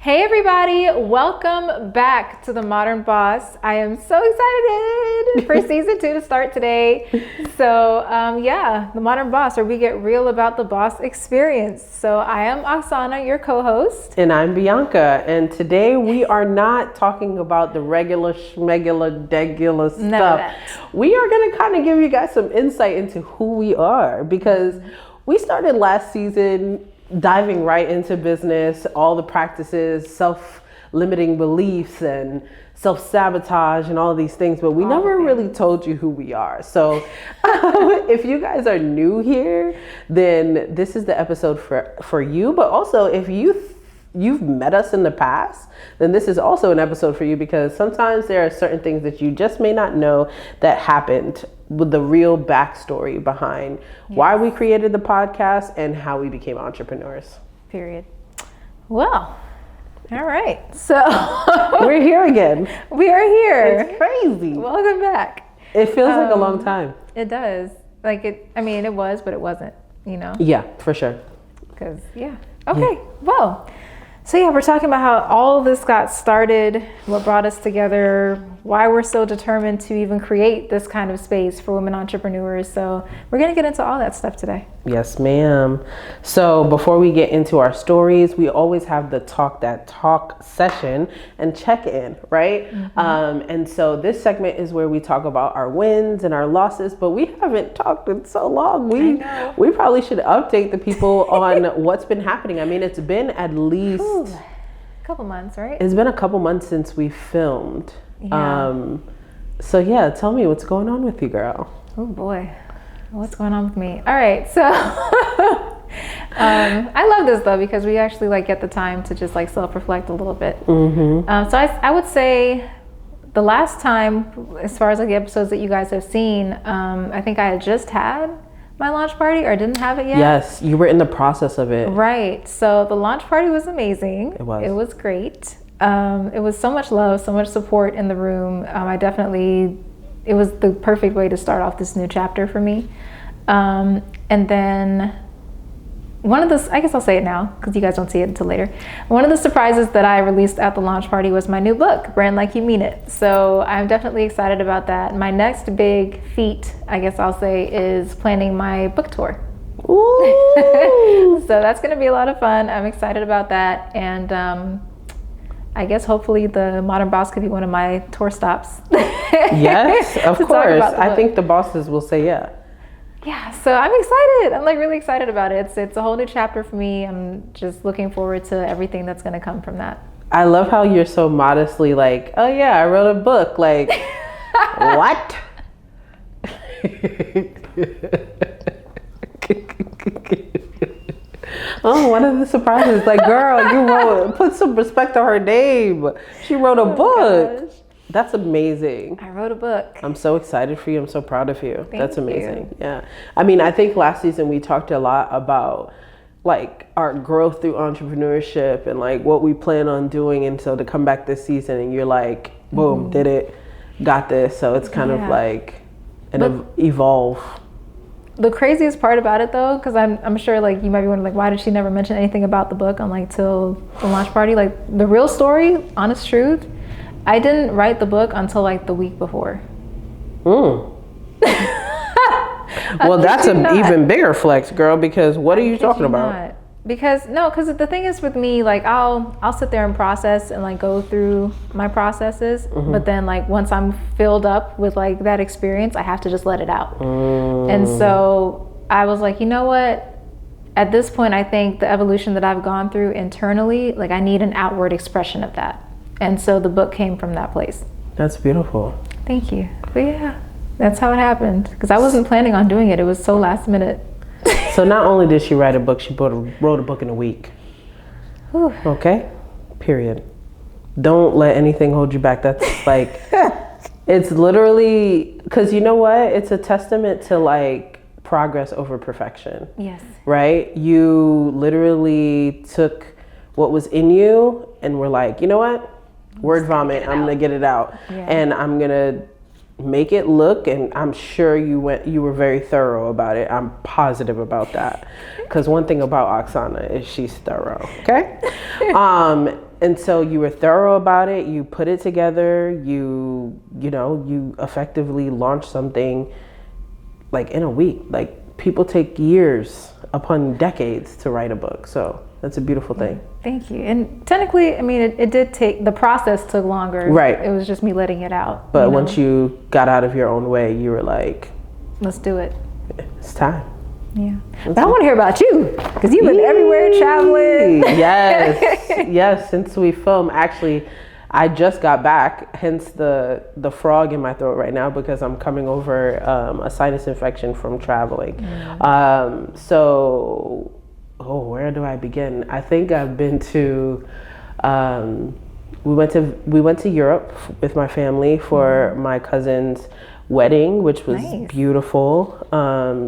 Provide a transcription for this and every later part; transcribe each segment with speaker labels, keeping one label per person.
Speaker 1: Hey everybody, welcome back to The Modern Boss. I am so excited for season 2 to start today. So The Modern Boss, where we get real about the boss experience. So I am Oksana, your co-host.
Speaker 2: And I'm Bianca, and today we are not talking about the regular schmegula stuff. We are going to kind of give you guys some insight into who we are, because we started last season diving right into business, all the practices, self-limiting beliefs and self-sabotage and all these things, but we never really told you who we are. So if you guys are new here, then this is the episode for you. But also if you've met us in the past, then this is also an episode for you, because sometimes there are certain things that you just may not know that happened, with the real backstory behind why we created the podcast and how we became entrepreneurs.
Speaker 1: Period. Well, all right. So
Speaker 2: we're here again.
Speaker 1: We are here.
Speaker 2: It's crazy.
Speaker 1: Welcome back.
Speaker 2: It feels like a long time.
Speaker 1: It does. It was, but it wasn't,
Speaker 2: Yeah, for sure.
Speaker 1: Okay. Well, we're talking about how all of this got started, what brought us together, why we're so determined to even create this kind of space for women entrepreneurs. So we're going to get into all that stuff today.
Speaker 2: Yes, ma'am. So before we get into our stories, we always have the talk that talk session and check in, right? Mm-hmm. And so this segment is where we talk about our wins and our losses, but we haven't talked in so long. We probably should update the people on what's been happening. I mean, it's been at least
Speaker 1: a couple months, right?
Speaker 2: It's been a couple months since we filmed.
Speaker 1: Yeah.
Speaker 2: Tell me what's going on with you, girl.
Speaker 1: Oh boy. What's going on with me? All right, so I love this though, because we actually get the time to just self-reflect a little bit. Mm-hmm. So I would say the last time, as far as the episodes that you guys have seen, I think I had just had my launch party, or didn't have it yet.
Speaker 2: Yes, you were in the process of it.
Speaker 1: Right. So the launch party was amazing.
Speaker 2: It was.
Speaker 1: It was great. It was so much love, so much support in the room. It was the perfect way to start off this new chapter for me. And then I guess I'll say it now because you guys don't see it until later. One of the surprises that I released at the launch party was my new book, Brand Like You Mean It. So I'm definitely excited about that. My next big feat, I guess I'll say, is planning my book tour. Ooh. So that's going to be a lot of fun. I'm excited about that. And I guess hopefully the Modern Boss could be one of my tour stops.
Speaker 2: Yes, of course. I think the bosses will say yeah.
Speaker 1: Yeah, so I'm excited. I'm really excited about it. It's a whole new chapter for me. I'm just looking forward to everything that's going to come from that.
Speaker 2: I love how you're so modestly like, oh yeah, I wrote a book. Like, what? Oh, one of the surprises. Like, girl, put some respect on her name. She wrote a book. Gosh. That's amazing.
Speaker 1: I wrote a book.
Speaker 2: I'm so excited for you. I'm so proud of you. That's amazing.
Speaker 1: You.
Speaker 2: Yeah. I mean, I think last season we talked a lot about our growth through entrepreneurship and what we plan on doing. And so to come back this season and you're like, boom, did it, got this. So it's kind of evolve.
Speaker 1: The craziest part about it though, because I'm sure you might be wondering why did she never mention anything about the book on till the launch party? The real story, honest truth, I didn't write the book until the week before.
Speaker 2: Well, that's an even bigger flex, girl, because what are you talking about?
Speaker 1: Because the thing is with me, I'll sit there and process and go through my processes, but then once I'm filled up with that experience, I have to just let it out. And so I was you know what? At this point, I think the evolution that I've gone through internally, I need an outward expression of that. And so the book came from that place.
Speaker 2: That's beautiful.
Speaker 1: Thank you. But yeah, that's how it happened. Because I wasn't planning on doing it. It was so last minute.
Speaker 2: So not only did she write a book, she wrote a book in a week. Whew. Okay? Period. Don't let anything hold you back. That's it's literally, because you know what? It's a testament to progress over perfection.
Speaker 1: Yes.
Speaker 2: Right? You literally took what was in you and were you know what? Word vomit, I'm gonna get it out. Yeah. And I'm gonna make it look, and I'm sure you were very thorough about it. I'm positive about that, because one thing about Oksana is she's thorough. Okay. And so you were thorough about it. You put it together. You effectively launched something like in a week. Like people take years upon decades to write a book. So that's a beautiful thing.
Speaker 1: Thank you. And technically, I mean, it did take, the process took longer.
Speaker 2: Right.
Speaker 1: It was just me letting it out.
Speaker 2: But once you got out of your own way, you were like,
Speaker 1: let's do it.
Speaker 2: It's time.
Speaker 1: Yeah. But I want to hear about you, because you've been everywhere traveling.
Speaker 2: Yes. Since we filmed, actually, I just got back, hence the frog in my throat right now, because I'm coming over a sinus infection from traveling. Where do I begin? I think I've been to, we went to Europe with my family for my cousin's wedding, which was beautiful.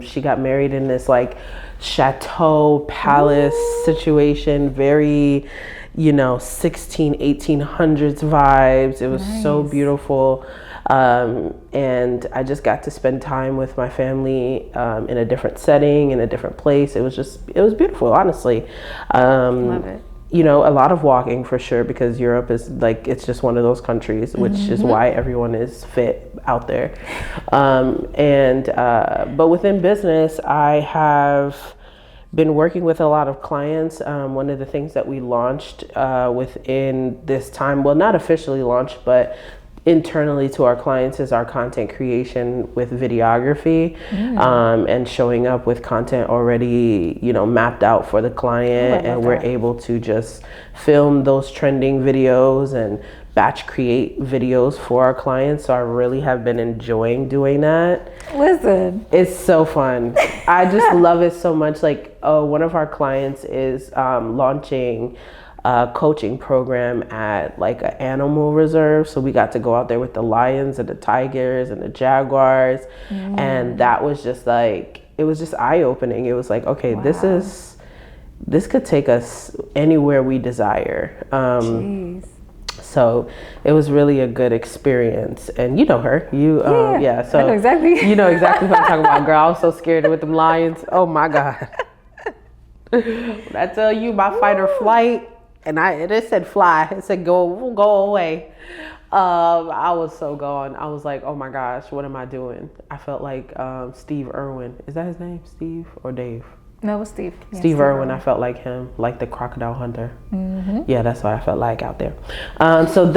Speaker 2: She got married in this like chateau palace situation, very 1800s vibes. It was so beautiful. And I just got to spend time with my family in a different setting, in a different place. It was beautiful, honestly.
Speaker 1: Love it.
Speaker 2: A lot of walking for sure, because Europe is like, it's just one of those countries, which is why everyone is fit out there. But within business, I have been working with a lot of clients. One of the things that we launched within this time, well, not officially launched, but internally to our clients, is our content creation with videography, and showing up with content already, mapped out for the client, and we're able to just film those trending videos and batch create videos for our clients. So I really have been enjoying doing that.
Speaker 1: Listen,
Speaker 2: it's so fun. I just love it so much. Like, one of our clients is launching a coaching program at like an animal reserve. So we got to go out there with the lions and the tigers and the jaguars. And that was just like, it was just eye-opening. It was like, okay, this could take us anywhere we desire. So it was really a good experience. And you know her, so
Speaker 1: I know exactly.
Speaker 2: You know exactly what I'm talking about, girl. I was so scared with them lions. Oh my God. When I tell you my fight or flight, and it said fly, it said go away. I was so gone. I was like, oh my gosh, what am I doing? I felt like Steve Irwin. Is that his name? Steve or Dave?
Speaker 1: No, it was Steve.
Speaker 2: Yeah, Steve Irwin. I felt like him, like the crocodile hunter. Yeah, that's what I felt like out there. So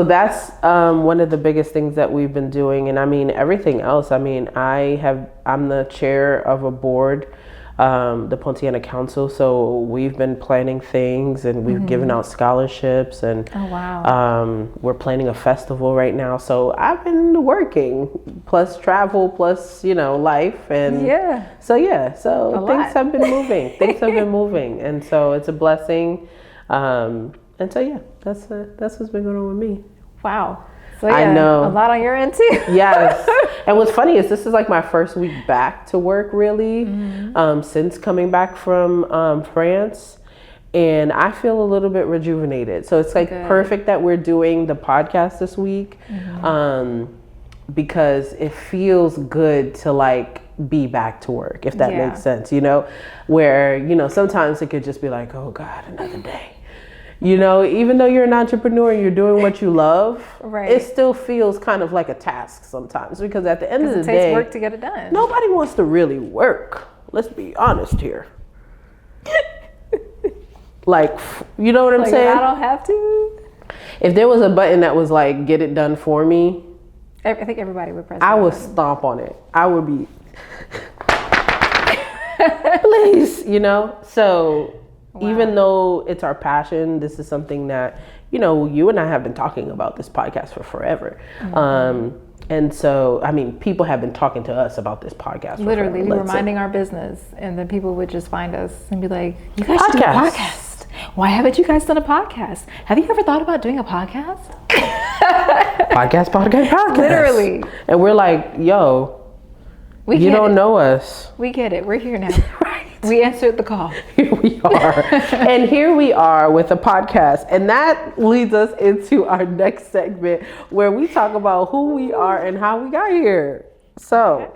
Speaker 2: that's one of the biggest things that we've been doing. And I mean, everything else. I mean, I'm the chair of a board, the Pontiana Council. So we've been planning things, and we've given out scholarships, and we're planning a festival right now. So I've been working, plus travel, plus life, and so things have been moving. And so it's a blessing. And so that's what's been going on with me.
Speaker 1: Wow. So I know a lot on your end too.
Speaker 2: Yes. And what's funny is this is like my first week back to work, really, since coming back from France. And I feel a little bit rejuvenated. So it's like perfect that we're doing the podcast this week, because it feels good to like be back to work, if that makes sense, where, sometimes it could just be like, oh God, another day. Even though you're an entrepreneur and you're doing what you love, it still feels kind of like a task sometimes, because at the end of the day, it takes
Speaker 1: work to get it done.
Speaker 2: Nobody wants to really work. Let's be honest here. Like, you know what I'm saying?
Speaker 1: I don't have to.
Speaker 2: If there was a button that was like, get it done for me,
Speaker 1: I think everybody would press it.
Speaker 2: I would stomp on it. I would be, please, So even though it's our passion, this is something that, you and I have been talking about this podcast for forever. And so, I mean, people have been talking to us about this podcast.
Speaker 1: Literally, we were minding our business, and then people would just find us and be like, you guys should do a podcast. Why haven't you guys done a podcast? Have you ever thought about doing a podcast?
Speaker 2: Podcast.
Speaker 1: Literally.
Speaker 2: And we're like, yo, you don't know us.
Speaker 1: We get it. We're here now. We answered the call.
Speaker 2: Here we are. And here we are with a podcast. And that leads us into our next segment, where we talk about who we are and how we got here. So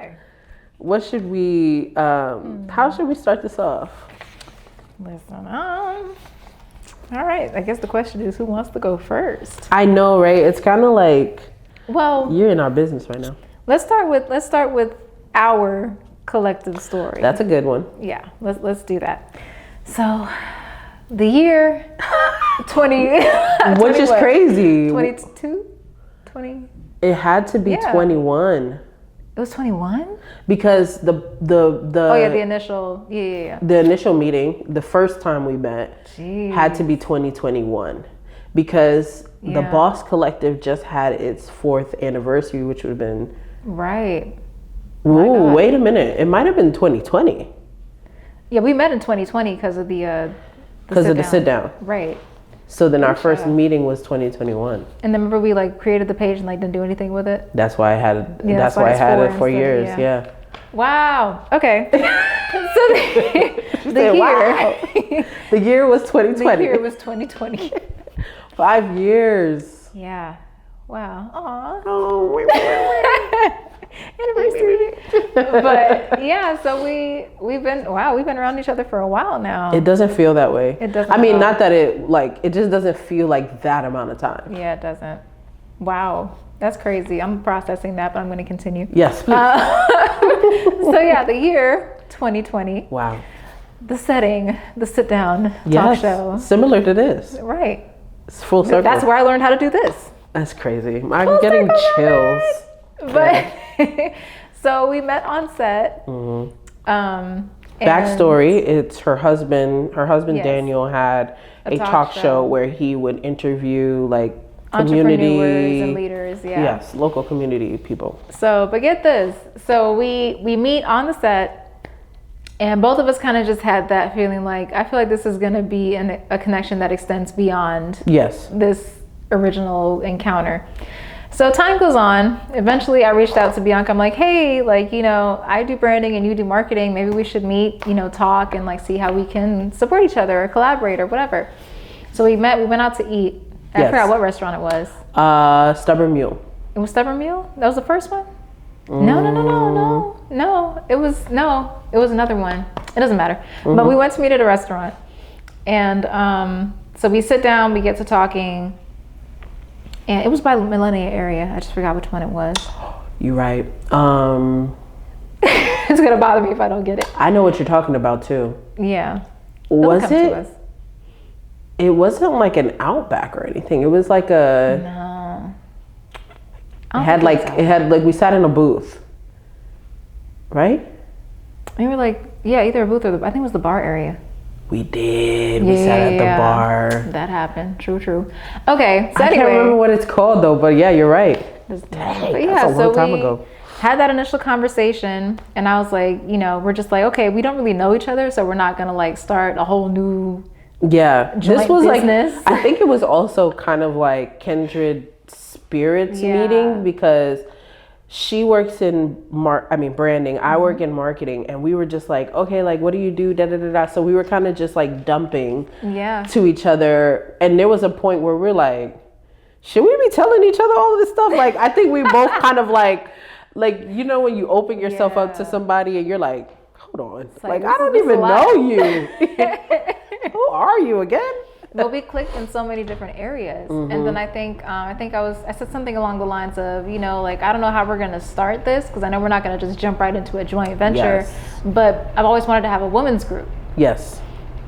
Speaker 2: what should we, how should we start this off?
Speaker 1: Listen, All right. I guess the question is, who wants to go first?
Speaker 2: I know, right? It's kind of like,
Speaker 1: well,
Speaker 2: you're in our business right now.
Speaker 1: Let's start with our collective story.
Speaker 2: That's a good one.
Speaker 1: Yeah. Let's do that. So, the year 20,
Speaker 2: which is crazy.
Speaker 1: 22, 20.
Speaker 2: It had to be 21.
Speaker 1: It was 21?
Speaker 2: Because the
Speaker 1: the initial
Speaker 2: the initial meeting, the first time we met, had to be 2021 because the Boss Collective just had its 4th anniversary, which would have been
Speaker 1: right.
Speaker 2: Ooh, wait a minute! It might have been 2020.
Speaker 1: Yeah, we met in 2020 because of the
Speaker 2: sit down.
Speaker 1: Right.
Speaker 2: So then our first meeting was 2021.
Speaker 1: And then remember we like created the page and like didn't do anything with it?
Speaker 2: That's why I had it. That's why I had it for years. Yeah.
Speaker 1: Wow. Okay. So the year.
Speaker 2: Wow. The year was 2020.
Speaker 1: The year was 2020.
Speaker 2: 5 years.
Speaker 1: Yeah. Wow. Aw.
Speaker 2: Oh,
Speaker 1: anniversary. But yeah, so we've been around each other for a while now.
Speaker 2: It doesn't feel that way.
Speaker 1: It doesn't.
Speaker 2: I mean, not that it just doesn't feel like that amount of time.
Speaker 1: Yeah, it doesn't. Wow, that's crazy. I'm processing that, but I'm going to continue.
Speaker 2: Yes, please.
Speaker 1: So yeah, the year 2020.
Speaker 2: Wow.
Speaker 1: The setting, the sit down talk show.
Speaker 2: Similar to this.
Speaker 1: Right.
Speaker 2: It's full circle.
Speaker 1: That's where I learned how to do this.
Speaker 2: That's crazy. I'm getting chills.
Speaker 1: But so we met on set.
Speaker 2: Mm-hmm. Backstory: it's her husband. Her husband Daniel had a talk show where he would interview like community
Speaker 1: entrepreneurs and leaders. Yeah.
Speaker 2: Yes, local community people.
Speaker 1: So, but get this. So we meet on the set, and both of us kind of just had that feeling like I feel like this is going to be a connection that extends beyond this original encounter. So time goes on. Eventually I reached out to Bianca. I'm like, hey, like, I do branding and you do marketing. Maybe we should meet, talk and like see how we can support each other or collaborate or whatever. So we went out to eat. I forgot what restaurant it was.
Speaker 2: Stubborn Mule.
Speaker 1: It was Stubborn Mule? That was the first one? No. It was another one. It doesn't matter. Mm-hmm. But we went to meet at a restaurant. And so we sit down, we get to talking. And it was by Millennia area. I just forgot which one it was.
Speaker 2: You're right.
Speaker 1: It's gonna bother me if I don't get it.
Speaker 2: I know what you're talking about too.
Speaker 1: Yeah.
Speaker 2: Was it? It wasn't like an Outback or anything. It was like a.
Speaker 1: No.
Speaker 2: It had like we sat in a booth. Right?
Speaker 1: We were like, either a booth or I think it was the bar area.
Speaker 2: We did. We sat at the bar.
Speaker 1: That happened. True. Okay. So
Speaker 2: I can't remember what it's called though, but yeah, you're right.
Speaker 1: Dang, that's a long time ago. Had that initial conversation, and I was like, we're just like, okay, we don't really know each other, so we're not gonna like start a whole new
Speaker 2: this was
Speaker 1: business.
Speaker 2: Like I think it was also kind of like kindred spirits meeting because she works in branding. I work in marketing, and we were just like, okay, like what do you do? Da da da da. So we were kind of just like dumping to each other, and there was a point where we're like, should we be telling each other all of this stuff? Like I think we both kind of like when you open yourself up to somebody and you're like, hold on, like I don't even know you. Who are you again?
Speaker 1: But we clicked in so many different areas. Mm-hmm. And then I think I said something along the lines of, like, I don't know how we're going to start this because I know we're not going to just jump right into a joint venture. Yes. But I've always wanted to have a women's group.
Speaker 2: Yes.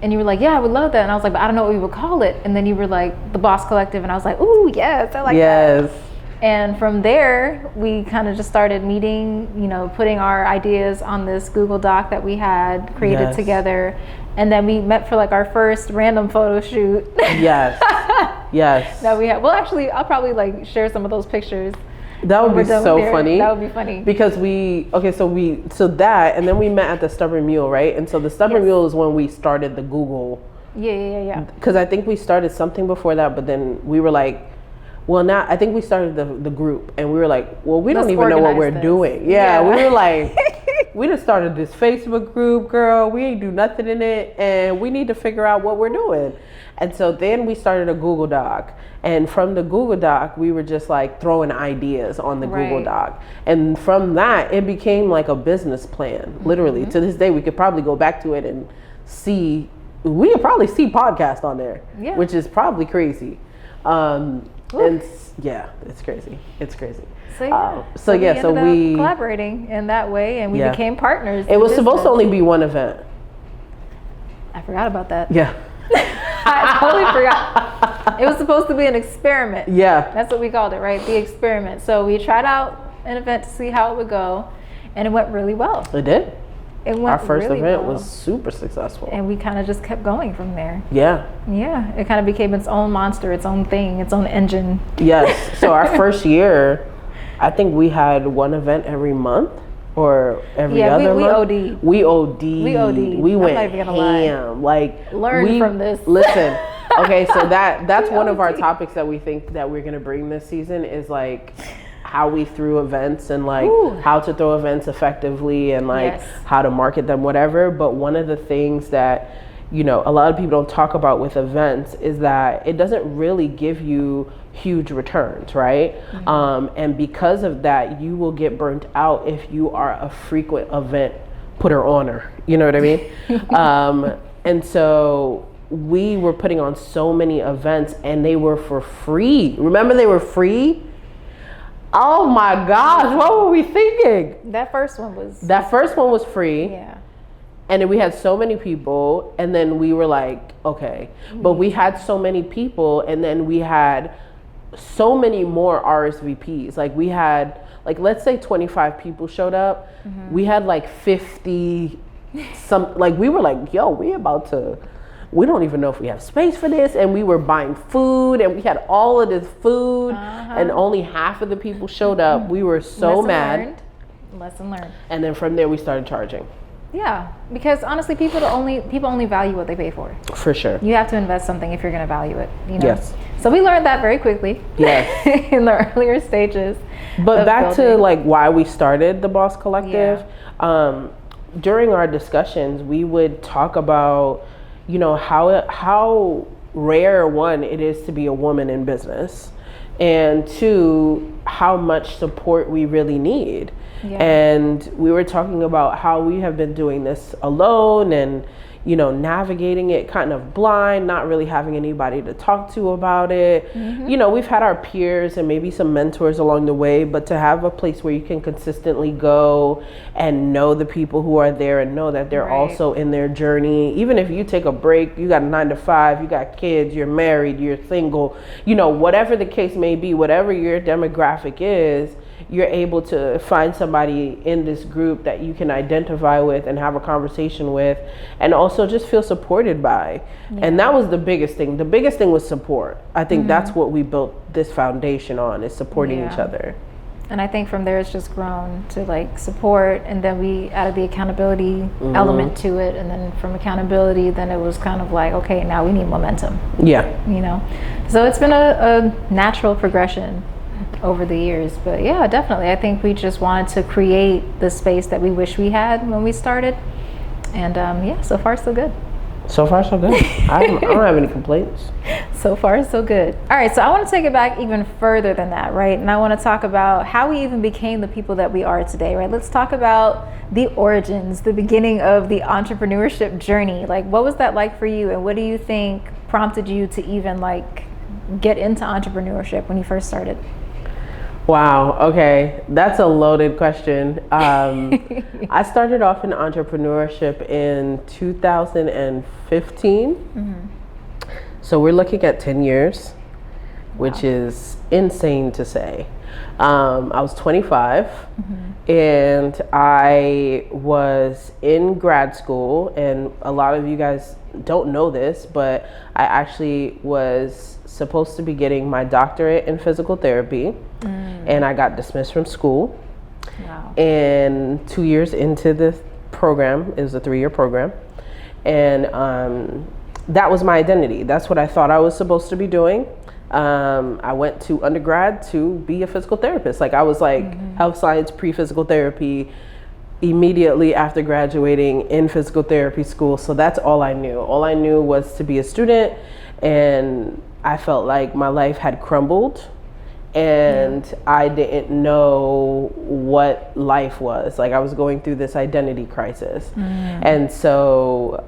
Speaker 1: And you were like, yeah, I would love that. And I was like, but I don't know what we would call it. And then you were like, the Boss Collective. And I was like, ooh, yes, I like that. Yes. And from there, we kind of just started meeting, putting our ideas on this Google Doc that we had created together. And then we met for like our first random photo shoot. Yes. Yes. That we had. Well, actually, I'll probably like share some of those pictures.
Speaker 2: That would be so funny.
Speaker 1: That would be funny.
Speaker 2: Because and then we met at the Stubborn Mule, right? And so the Stubborn Mule is when we started the Google.
Speaker 1: Yeah.
Speaker 2: Because I think we started something before that, but then we were like, well, now I think we started the group, and we were like, well, we don't even know what we're doing. Yeah, we were like, we just started this Facebook group, girl. We ain't do nothing in it, and we need to figure out what we're doing. And so then we started a Google Doc, and from the Google Doc, we were just like throwing ideas on the Google Doc, and from that, it became like a business plan. Literally, to this day, we could probably go back to it and see we could probably see podcast on there,
Speaker 1: Yeah.
Speaker 2: which is probably crazy. And yeah, it's crazy. It's crazy.
Speaker 1: So we ended up
Speaker 2: we
Speaker 1: collaborating in that way, and we became partners.
Speaker 2: It was supposed to only be one event.
Speaker 1: I forgot about that.
Speaker 2: Yeah.
Speaker 1: I totally forgot. It was supposed to be an experiment.
Speaker 2: Yeah.
Speaker 1: That's what we called it, right? The experiment. So we tried out an event to see how it would go, and it went really well.
Speaker 2: It did.
Speaker 1: It went
Speaker 2: Our first
Speaker 1: really
Speaker 2: event
Speaker 1: well.
Speaker 2: was super successful.
Speaker 1: And we kind of just kept going from there.
Speaker 2: Yeah.
Speaker 1: Yeah. It kind of became its own monster, its own thing, its own engine.
Speaker 2: Yes. So our first year, I think we had one event every month or every other month. We OD'd. We went ham. Like,
Speaker 1: learn from this.
Speaker 2: Listen. Okay, so that's one of our topics that we think that we're gonna bring this season is like how we threw events and like how to throw events effectively and like how to market them, whatever. But one of the things that, you know, a lot of people don't talk about with events is that it doesn't really give you huge returns, right? And because of that, you will get burnt out if you are a frequent event putter oner. You know what I mean? And so we were putting on so many events and they were for free. Remember, they were free? Oh my gosh, what were we thinking?
Speaker 1: That first one was
Speaker 2: free.
Speaker 1: Yeah.
Speaker 2: And then we had so many people, and then we were like, okay. But we had so many people, and then we had so many more RSVPs. Like we had, like, let's say 25 people showed up. We had like 50 some, like we were like, yo, we don't even know if we have space for this. And we were buying food and we had all of this food and only half of the people showed up. We were so mad.
Speaker 1: Lesson learned.
Speaker 2: And then from there we started charging.
Speaker 1: Yeah, because honestly, people only value what they pay for.
Speaker 2: For sure.
Speaker 1: You have to invest something if you're going to value it. You know?
Speaker 2: Yes.
Speaker 1: So we learned that very quickly.
Speaker 2: Yes.
Speaker 1: In the earlier stages.
Speaker 2: But back to like why we started the Boss Collective. During our discussions, we would talk about, you know, how rare, one, it is to be a woman in business, and two, how much support we really need. And we were talking about how we have been doing this alone and, you know, navigating it kind of blind, not really having anybody to talk to about it. You know, we've had our peers and maybe some mentors along the way, but to have a place where you can consistently go and know the people who are there and know that they're also in their journey. Even if you take a break, you got a 9 to 5, you got kids, you're married, you're single, you know, whatever the case may be, whatever your demographic is, you're able to find somebody in this group that you can identify with and have a conversation with and also just feel supported by. And that was the biggest thing. The biggest thing was support. I think that's what we built this foundation on, is supporting each other. And
Speaker 1: I think from there it's just grown to like support, and then we added the accountability element to it, and then from accountability then it was kind of like, okay, now we need momentum. You know, so it's been a natural progression over the years. But yeah, definitely, I think we just wanted to create the space that we wish we had when we started, and yeah, so far so good.
Speaker 2: So far so good. I don't have any complaints.
Speaker 1: So far so good. All right, so I want to take it back even further than that, right? And I want to talk about how we even became the people that we are today, right? Let's talk about the origins, the beginning of the entrepreneurship journey. Like, what was that like for you, and what do you think prompted you to even like get into entrepreneurship when you first started?
Speaker 2: Wow. Okay. That's a loaded question. I started off in entrepreneurship in 2015. So we're looking at 10 years, which is insane to say. I was 25 and I was in grad school, and a lot of you guys don't know this, but I actually was supposed to be getting my doctorate in physical therapy, and I got dismissed from school. And 2 years into the program, it was a 3-year program, and that was my identity. That's what I thought I was supposed to be doing. I went to undergrad to be a physical therapist. Like I was like health science pre-physical therapy immediately after graduating in physical therapy school. So that's all I knew. All I knew was to be a student, and I felt like my life had crumbled and I didn't know what life was. Like, I was going through this identity crisis. And so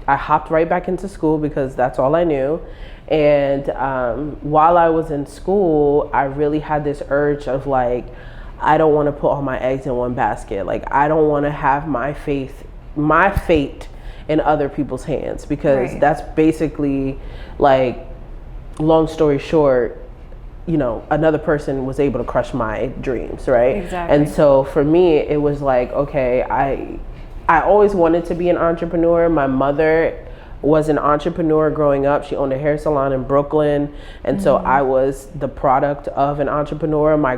Speaker 2: I hopped right back into school because that's all I knew. And while I was in school, I really had this urge of like, I don't want to put all my eggs in one basket. Like, I don't want to have my fate in other people's hands, because that's basically, like, long story short, you know, another person was able to crush my dreams, right?
Speaker 1: Exactly.
Speaker 2: And so for me, it was like, okay, I always wanted to be an entrepreneur. My mother was an entrepreneur growing up. She owned a hair salon in Brooklyn, and so I was the product of an entrepreneur. My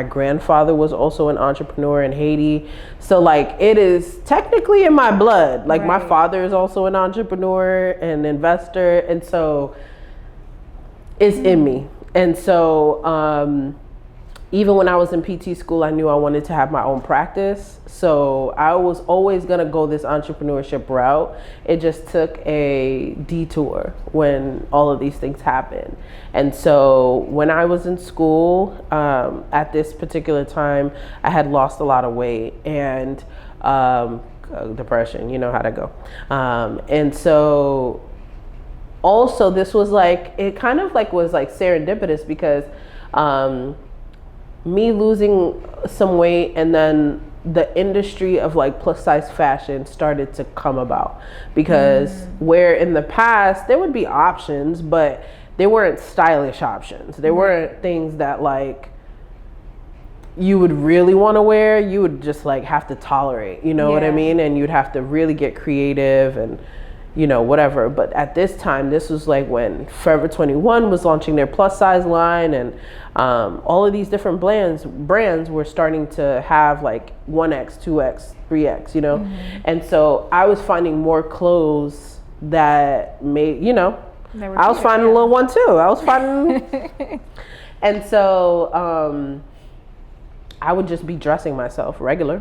Speaker 2: grandfather was also an entrepreneur in Haiti. So like, it is technically in my blood. Like, my father is also an entrepreneur and investor, and so it's in me. And so even when I was in PT school, I knew I wanted to have my own practice. So I was always going to go this entrepreneurship route. It just took a detour when all of these things happened. And so when I was in school, at this particular time, I had lost a lot of weight and depression, you know how to go. And so also, this was like, it kind of like was like serendipitous, because me losing some weight, and then the industry of like plus size fashion started to come about, because where in the past there would be options, but they weren't stylish options. They weren't things that like you would really want to wear. You would just like have to tolerate, you know what I mean? And you'd have to really get creative and, you know, whatever. But at this time, this was like when Forever 21 was launching their plus size line, and all of these different brands were starting to have like 1X, 2X, 3X, you know? And so I was finding more clothes that made, you know, I was finding a little one too. I was finding, and so I would just be dressing myself regular,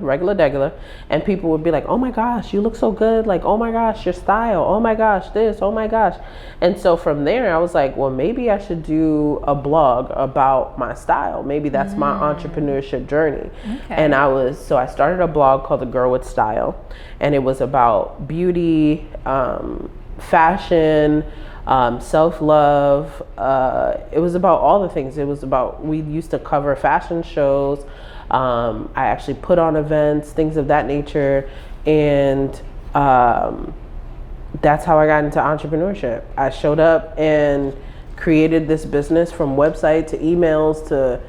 Speaker 2: and people would be like, oh my gosh, you look so good. Like, oh my gosh, your style. Oh my gosh, this, oh my gosh. And so from there, I was like, well, maybe I should do a blog about my style. Maybe that's my entrepreneurship journey. And so I started a blog called The Girl with Style, and it was about beauty, fashion, self-love. It was about all the things. It was about, we used to cover fashion shows. I actually put on events, things of that nature. And that's how I got into entrepreneurship. I showed up and created this business, from website to emails to,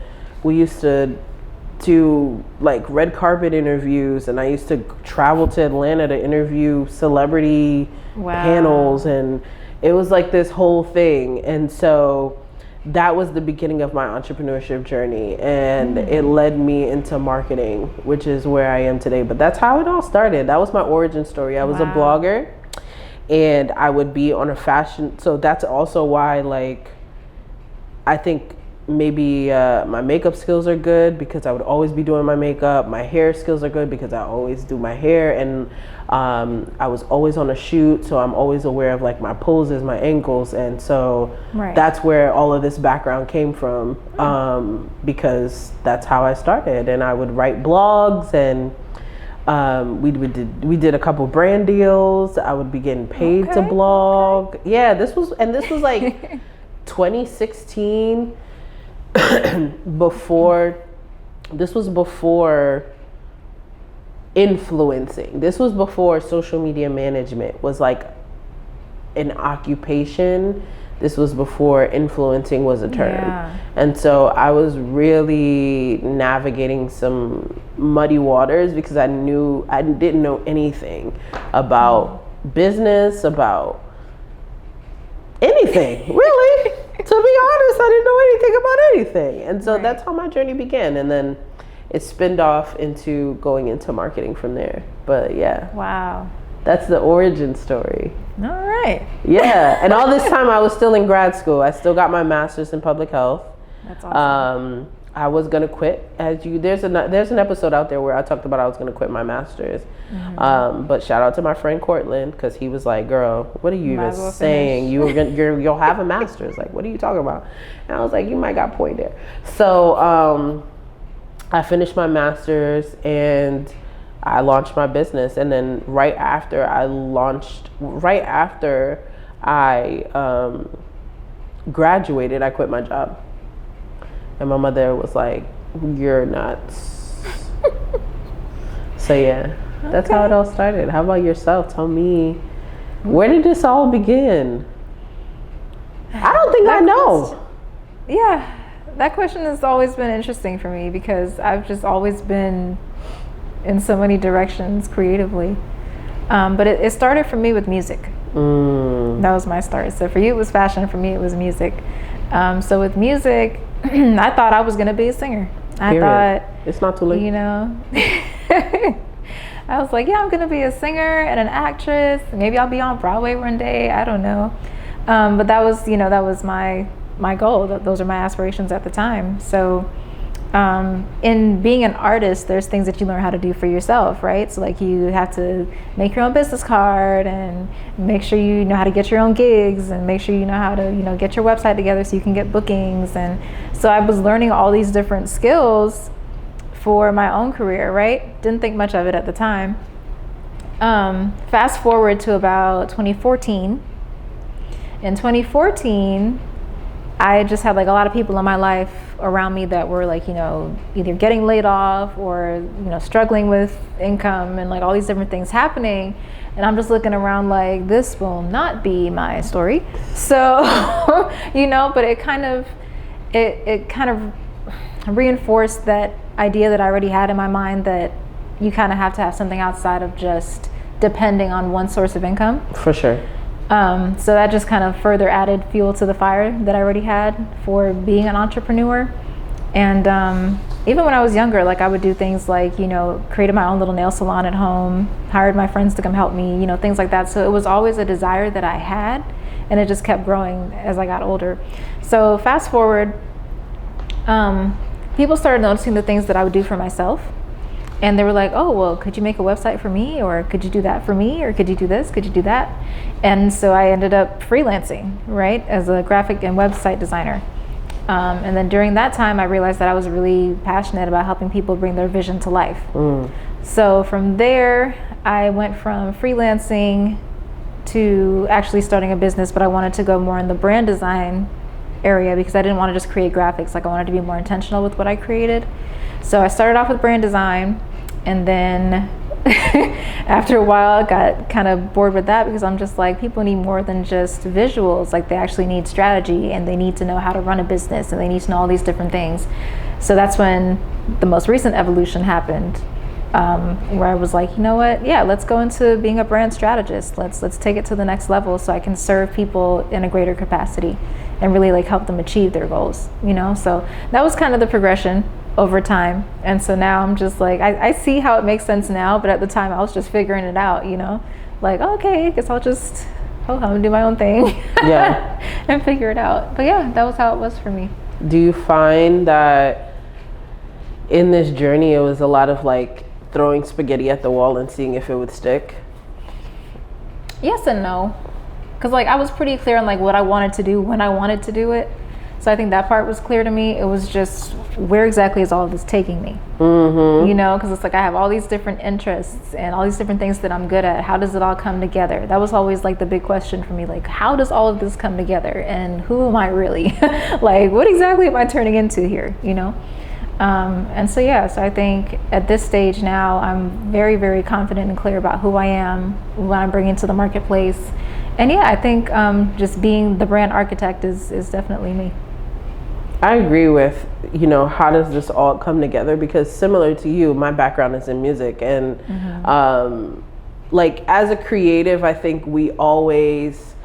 Speaker 2: we used to do like red carpet interviews, and I used to travel to Atlanta to interview celebrity panels, and it was like this whole thing. And so that was the beginning of my entrepreneurship journey, and it led me into marketing, which is where I am today. But that's how it all started. That was my origin story. I was a blogger, and I would be on a fashion. So that's also why, like, I think maybe my makeup skills are good, because I would always be doing my makeup. My hair skills are good because I always do my hair, and I was always on a shoot, so I'm always aware of like my poses, my angles, and so that's where all of this background came from, because that's how I started. And I would write blogs, and we did a couple brand deals. I would be getting paid to blog. Yeah, this was like 2016. This was before influencing. This was before social media management was like an occupation. This was before influencing was a term. And so I was really navigating some muddy waters, because I didn't know anything about business, about anything, really. To be honest, I didn't know anything about anything. And so that's how my journey began. And then it spinned off into going into marketing from there. But yeah.
Speaker 1: Wow.
Speaker 2: That's the origin story.
Speaker 1: All right.
Speaker 2: Yeah. And all this time I was still in grad school. I still got my master's in public health.
Speaker 1: That's awesome.
Speaker 2: I was gonna quit. There's an episode out there where I talked about I was gonna quit my master's. But shout out to my friend Cortland, because he was like, "Girl, what are you even saying? You'll have a master's. Like, what are you talking about?" And I was like, "You might got a point there." So I finished my master's and I launched my business. And then right after I graduated, I quit my job. And my mother was like, "You're nuts." So yeah, that's how it all started. How about yourself? Tell me, where did this all begin? I don't think I know.
Speaker 1: Yeah, that question has always been interesting for me, because I've just always been in so many directions creatively. But it started for me with music. That was my start. So for you it was fashion, for me it was music. So with music, I thought I was gonna be a singer. I thought
Speaker 2: it's not too late.
Speaker 1: You know, I was like, yeah, I'm gonna be a singer and an actress. Maybe I'll be on Broadway one day. I don't know. But that was, that was my goal. Those are my aspirations at the time. So in being an artist, there's things that you learn how to do for yourself, right? So like you have to make your own business card and make sure you know how to get your own gigs and make sure you know how to, get your website together so you can get bookings. And so I was learning all these different skills for my own career, right? Didn't think much of it at the time. Fast forward to about 2014. In 2014, I just had like a lot of people in my life around me that were like, either getting laid off or, struggling with income and like all these different things happening. And I'm just looking around like, this will not be my story. So, but it kind of reinforced that idea that I already had in my mind, that you kind of have to have something outside of just depending on one source of income.
Speaker 2: For sure.
Speaker 1: So that just kind of further added fuel to the fire that I already had for being an entrepreneur. And even when I was younger, like I would do things like, created my own little nail salon at home, hired my friends to come help me, things like that. So it was always a desire that I had, and it just kept growing as I got older. So fast forward, people started noticing the things that I would do for myself. And they were like, "Oh, well, could you make a website for me? Or could you do that for me? Or could you do this? Could you do that?" And so I ended up freelancing, right, as a graphic and website designer. And then during that time, I realized that I was really passionate about helping people bring their vision to life. So from there, I went from freelancing to actually starting a business, but I wanted to go more in the brand design area because I didn't want to just create graphics. Like I wanted to be more intentional with what I created. So I started off with brand design, and then after a while I got kind of bored with that because I'm just like, people need more than just visuals. Like they actually need strategy, and they need to know how to run a business, and they need to know all these different things. So that's when the most recent evolution happened, where I was like, you know what? Yeah, let's go into being a brand strategist. Let's take it to the next level so I can serve people in a greater capacity and really like help them achieve their goals, So that was kind of the progression over time. And so now I'm just like, I see how it makes sense now, but at the time I was just figuring it out, like, okay, I guess I'll just go home and do my own thing.
Speaker 2: Yeah.
Speaker 1: And figure it out. But yeah, that was how it was for me.
Speaker 2: Do you find that in this journey it was a lot of like throwing spaghetti at the wall and seeing if it would stick?
Speaker 1: Yes and no. Because like I was pretty clear on like what I wanted to do when I wanted to do it. So I think that part was clear to me. It was just, where exactly is all of this taking me? Because it's like I have all these different interests and all these different things that I'm good at. How does it all come together? That was always like the big question for me. Like, how does all of this come together? And who am I really? Like, what exactly am I turning into here? And so yeah, so I think at this stage now, I'm very, very confident and clear about who I am, what I'm bringing to the marketplace. And yeah, I think just being the brand architect is definitely me.
Speaker 2: I agree with, how does this all come together? Because similar to you, my background is in music. And like as a creative, I think we always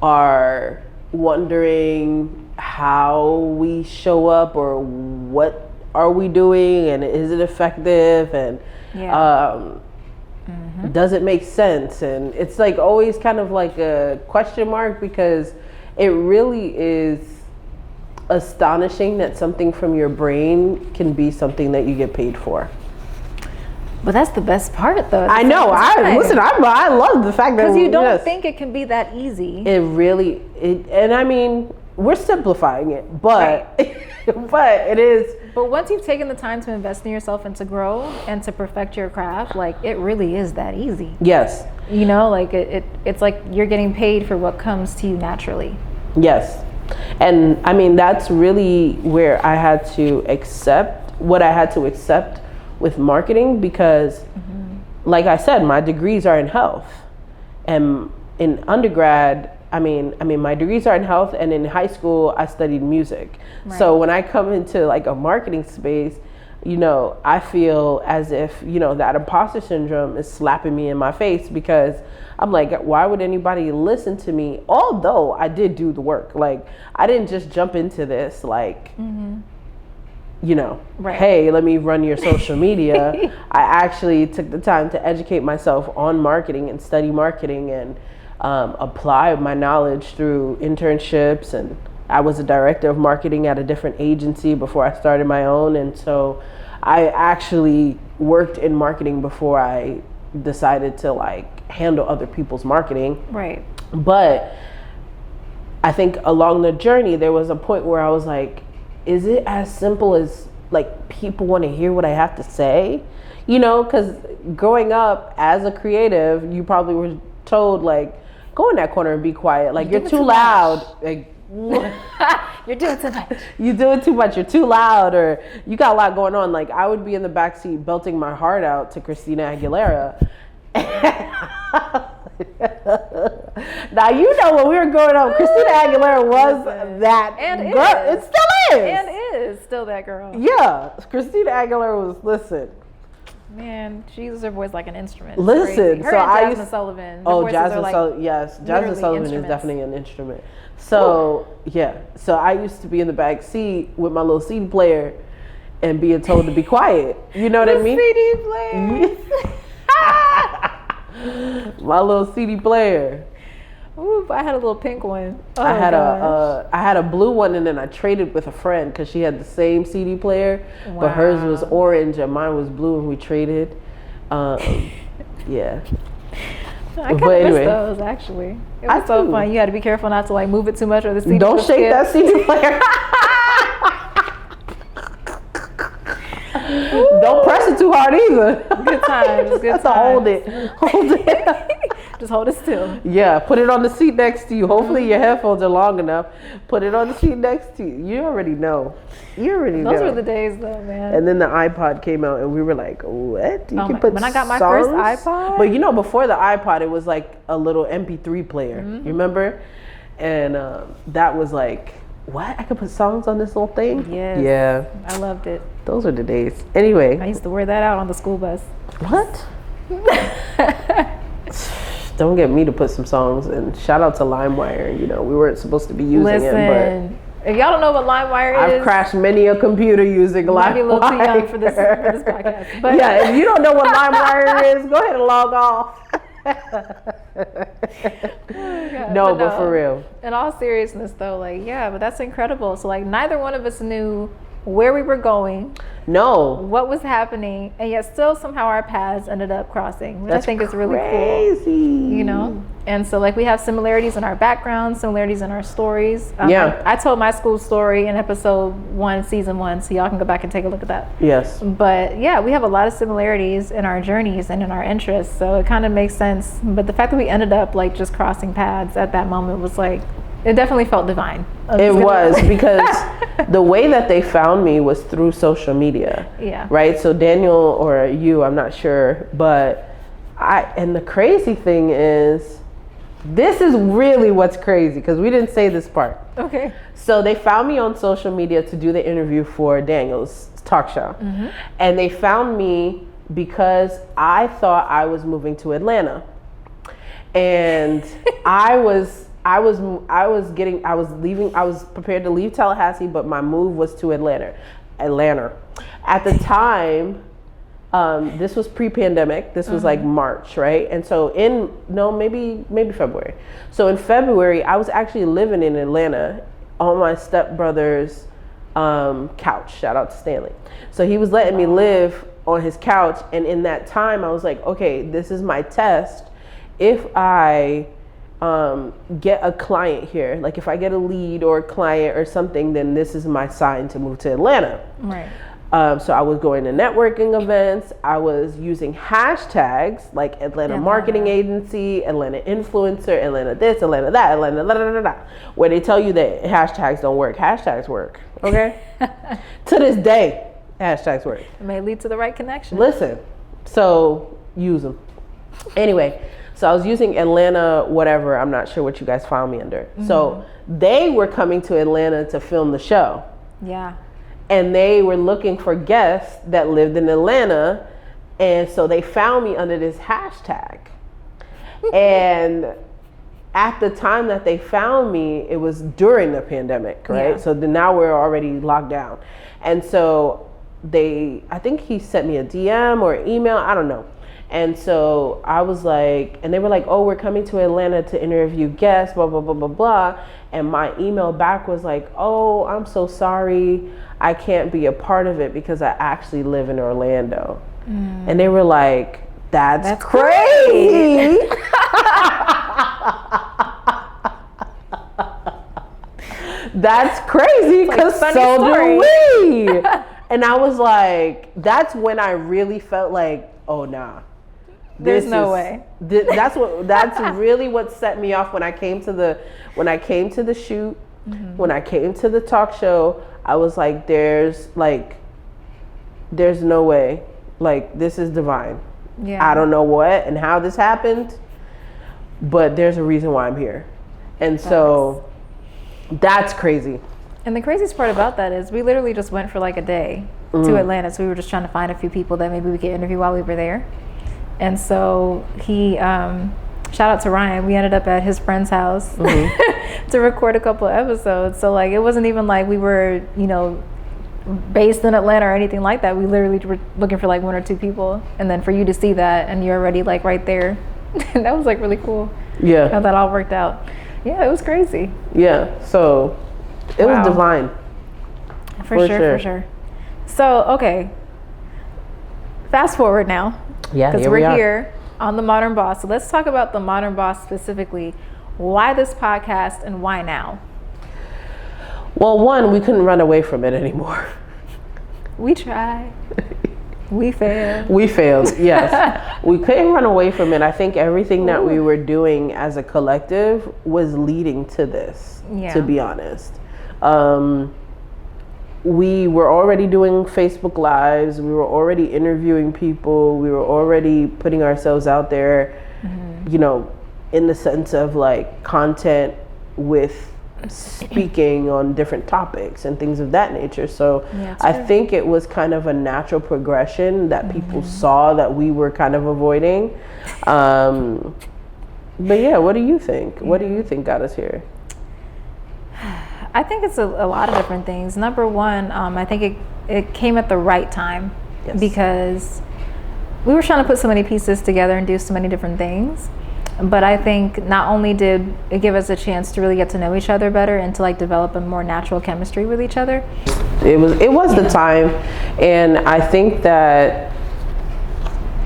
Speaker 2: are wondering how we show up or what are we doing and is it effective and does it make sense? And it's like always kind of like a question mark because it really is astonishing that something from your brain can be something that you get paid for.
Speaker 1: But that's the best part, though.
Speaker 2: I know. I love the fact that
Speaker 1: because you don't think it can be that easy.
Speaker 2: It really, and I mean, we're simplifying it, but but it is.
Speaker 1: But once you've taken the time to invest in yourself and to grow and to perfect your craft, like it really is that easy.
Speaker 2: Yes.
Speaker 1: You know, like it's like you're getting paid for what comes to you naturally.
Speaker 2: Yes. And I mean, that's really where I had to accept what I had to accept with marketing, because like I said, my degrees are in health, and in undergrad, I mean my degrees are in health, and in high school I studied music. Right. So when I come into like a marketing space, you know, I feel as if, you know, that imposter syndrome is slapping me in my face, because I'm like, why would anybody listen to me? Although I did do the work. Like, I didn't just jump into this like, you know, right. Hey, let me run your social media. I actually took the time to educate myself on marketing and study marketing, and apply my knowledge through internships. And I was a director of marketing at a different agency before I started my own. And so I actually worked in marketing before I decided to like handle other people's marketing.
Speaker 1: Right.
Speaker 2: But I think along the journey, there was a point where I was like, is it as simple as like people want to hear what I have to say? You know, because growing up as a creative, you probably were told like, go in that corner and be quiet. Like, you're too loud. Like,
Speaker 1: you're doing too much.
Speaker 2: You're doing too much. You're too loud, or you got a lot going on. Like, I would be in the backseat belting my heart out to Christina Aguilera. Now, you know, when we were growing up, Christina Aguilera was that and girl. It still is.
Speaker 1: And is still that girl.
Speaker 2: Yeah. Christina Aguilera was, listen.
Speaker 1: Man, she uses her voice like an instrument.
Speaker 2: Listen,
Speaker 1: so Jasmine Sullivan.
Speaker 2: Jasmine Sullivan. Yes, Jasmine Sullivan is definitely an instrument. So yeah, so I used to be in the back seat with my little CD player and being told to be quiet. You know what I mean?
Speaker 1: CD player.
Speaker 2: My little CD player.
Speaker 1: Ooh, I had a little pink one. Oh,
Speaker 2: I had a blue one, and then I traded with a friend because she had the same CD player, but hers was orange and mine was blue, and we traded. Yeah.
Speaker 1: I kind of miss those, actually. It was so fun. You had to be careful not to like move it too much, or the CD.
Speaker 2: Don't shake that CD player. Don't press it too hard either.
Speaker 1: Good times. Good times.
Speaker 2: Hold it.
Speaker 1: Just hold it still.
Speaker 2: Yeah, put it on the seat next to you. Hopefully your headphones are long enough. Put it on the seat next to you. You already know.
Speaker 1: Those were the days, though, man.
Speaker 2: And then the iPod came out, and we were like, what? You can put
Speaker 1: when I got my
Speaker 2: songs?
Speaker 1: first iPod?
Speaker 2: But you know, before the iPod, it was like a little MP3 player. You remember? And that was like, what? I could put songs on this little thing?
Speaker 1: Yes.
Speaker 2: Yeah.
Speaker 1: I loved it.
Speaker 2: Those are the days. Anyway.
Speaker 1: I used to wear that out on the school bus.
Speaker 2: What? Don't get me to put some songs. And shout out to LimeWire. You know, we weren't supposed to be using it, but
Speaker 1: if y'all don't know what LimeWire is,
Speaker 2: I've crashed many a computer using LimeWire.
Speaker 1: Might be a little too young for this podcast. But
Speaker 2: yeah, if you don't know what LimeWire is, go ahead and log off. No, but for real.
Speaker 1: In all seriousness, though, like, yeah, but that's incredible. So, like, neither one of us knew where we were going.
Speaker 2: No.
Speaker 1: What was happening, and yet still somehow our paths ended up crossing, which
Speaker 2: That's
Speaker 1: I think is really
Speaker 2: crazy.
Speaker 1: cool. You know? And so, like, we have similarities in our backgrounds, similarities in our stories.
Speaker 2: Yeah.
Speaker 1: I told my school story in episode 1, season 1, so y'all can go back and take a look at that.
Speaker 2: Yes.
Speaker 1: But yeah, we have a lot of similarities in our journeys and in our interests, so it kind of makes sense. But the fact that we ended up like just crossing paths at that moment was like, it definitely felt divine.
Speaker 2: It was because the way that they found me was through social media.
Speaker 1: Yeah.
Speaker 2: Right? So Daniel or you, I'm not sure, but and the crazy thing is, this is really what's crazy, because we didn't say this part.
Speaker 1: Okay.
Speaker 2: So they found me on social media to do the interview for Daniel's talk show. And they found me because I thought I was moving to Atlanta. And I was prepared to leave Tallahassee, but my move was to Atlanta. At the time, this was pre-pandemic. This was like March, right? And so maybe February. So in February, I was actually living in Atlanta on my stepbrother's couch. Shout out to Stanley. So he was letting me live on his couch, and in that time I was like, okay, this is my test. If I get a client here, like if I get a lead or a client or something, then this is my sign to move to Atlanta.
Speaker 1: Right.
Speaker 2: So I was going to networking events. I was using hashtags like Atlanta Marketing Agency, Atlanta Influencer, Atlanta this, Atlanta that, Atlanta da da da da. Where they tell you that hashtags don't work. Hashtags work. Okay. To this day, hashtags work.
Speaker 1: It may lead to the right connection.
Speaker 2: Listen, so use them. Anyway, so I was using Atlanta, whatever. I'm not sure what you guys found me under. Mm-hmm. So they were coming to Atlanta to film the show.
Speaker 1: Yeah.
Speaker 2: And they were looking for guests that lived in Atlanta. And so they found me under this hashtag. And at the time that they found me, it was during the pandemic, right? Yeah. So now we're already locked down. And so I think he sent me a DM or email, I don't know. And so I was like, and they were like, oh, we're coming to Atlanta to interview guests, blah, blah, blah, blah, blah. And my email back was like, oh, I'm so sorry. I can't be a part of it because I actually live in Orlando. And they were like, that's crazy. That's crazy because so do we. And I was like, that's when I really felt like, oh, nah.
Speaker 1: There's no way.
Speaker 2: That's really what set me off when I came to the shoot, mm-hmm. when I came to the talk show. I was like, there's no way. Like, this is divine. Yeah. I don't know what and how this happened, but there's a reason why I'm here. And so that's crazy.
Speaker 1: And the craziest part about that is we literally just went for like a day to Atlanta. So we were just trying to find a few people that maybe we could interview while we were there. And so he, shout out to Ryan, we ended up at his friend's house to record a couple of episodes. So like, it wasn't even like we were, based in Atlanta or anything like that. We literally were looking for like one or two people. And then for you to see that and you're already like right there, that was like really cool.
Speaker 2: Yeah.
Speaker 1: How that all worked out. Yeah, it was crazy.
Speaker 2: Yeah, so it was divine.
Speaker 1: For sure. So, okay. Fast forward now.
Speaker 2: Yeah,
Speaker 1: because we're here on The Modern Boss. So let's talk about The Modern Boss specifically. Why this podcast and why now?
Speaker 2: Well, one, we couldn't run away from it anymore.
Speaker 1: We tried. We failed.
Speaker 2: We failed, yes. We couldn't run away from it. I think everything that we were doing as a collective was leading to this, to be honest. We were already doing Facebook Lives. We were already interviewing people. We were already putting ourselves out there, in the sense of like content with speaking on different topics and things of that nature. So I think it was kind of a natural progression that people saw that we were kind of avoiding. But yeah, what do you think? What do you think got us here?
Speaker 1: I think it's a lot of different things. Number one, I think it came at the right time because we were trying to put so many pieces together and do so many different things. But I think not only did it give us a chance to really get to know each other better and to like develop a more natural chemistry with each other.
Speaker 2: It was the time, and I think that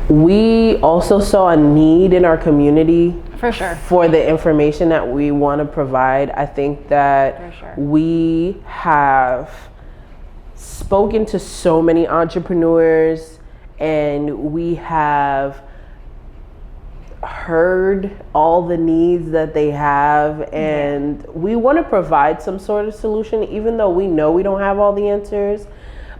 Speaker 2: we also saw a need in our community
Speaker 1: for sure
Speaker 2: for the information that we want to provide. I think that we have spoken to so many entrepreneurs and we have heard all the needs that they have, and we want to provide some sort of solution, even though we know we don't have all the answers.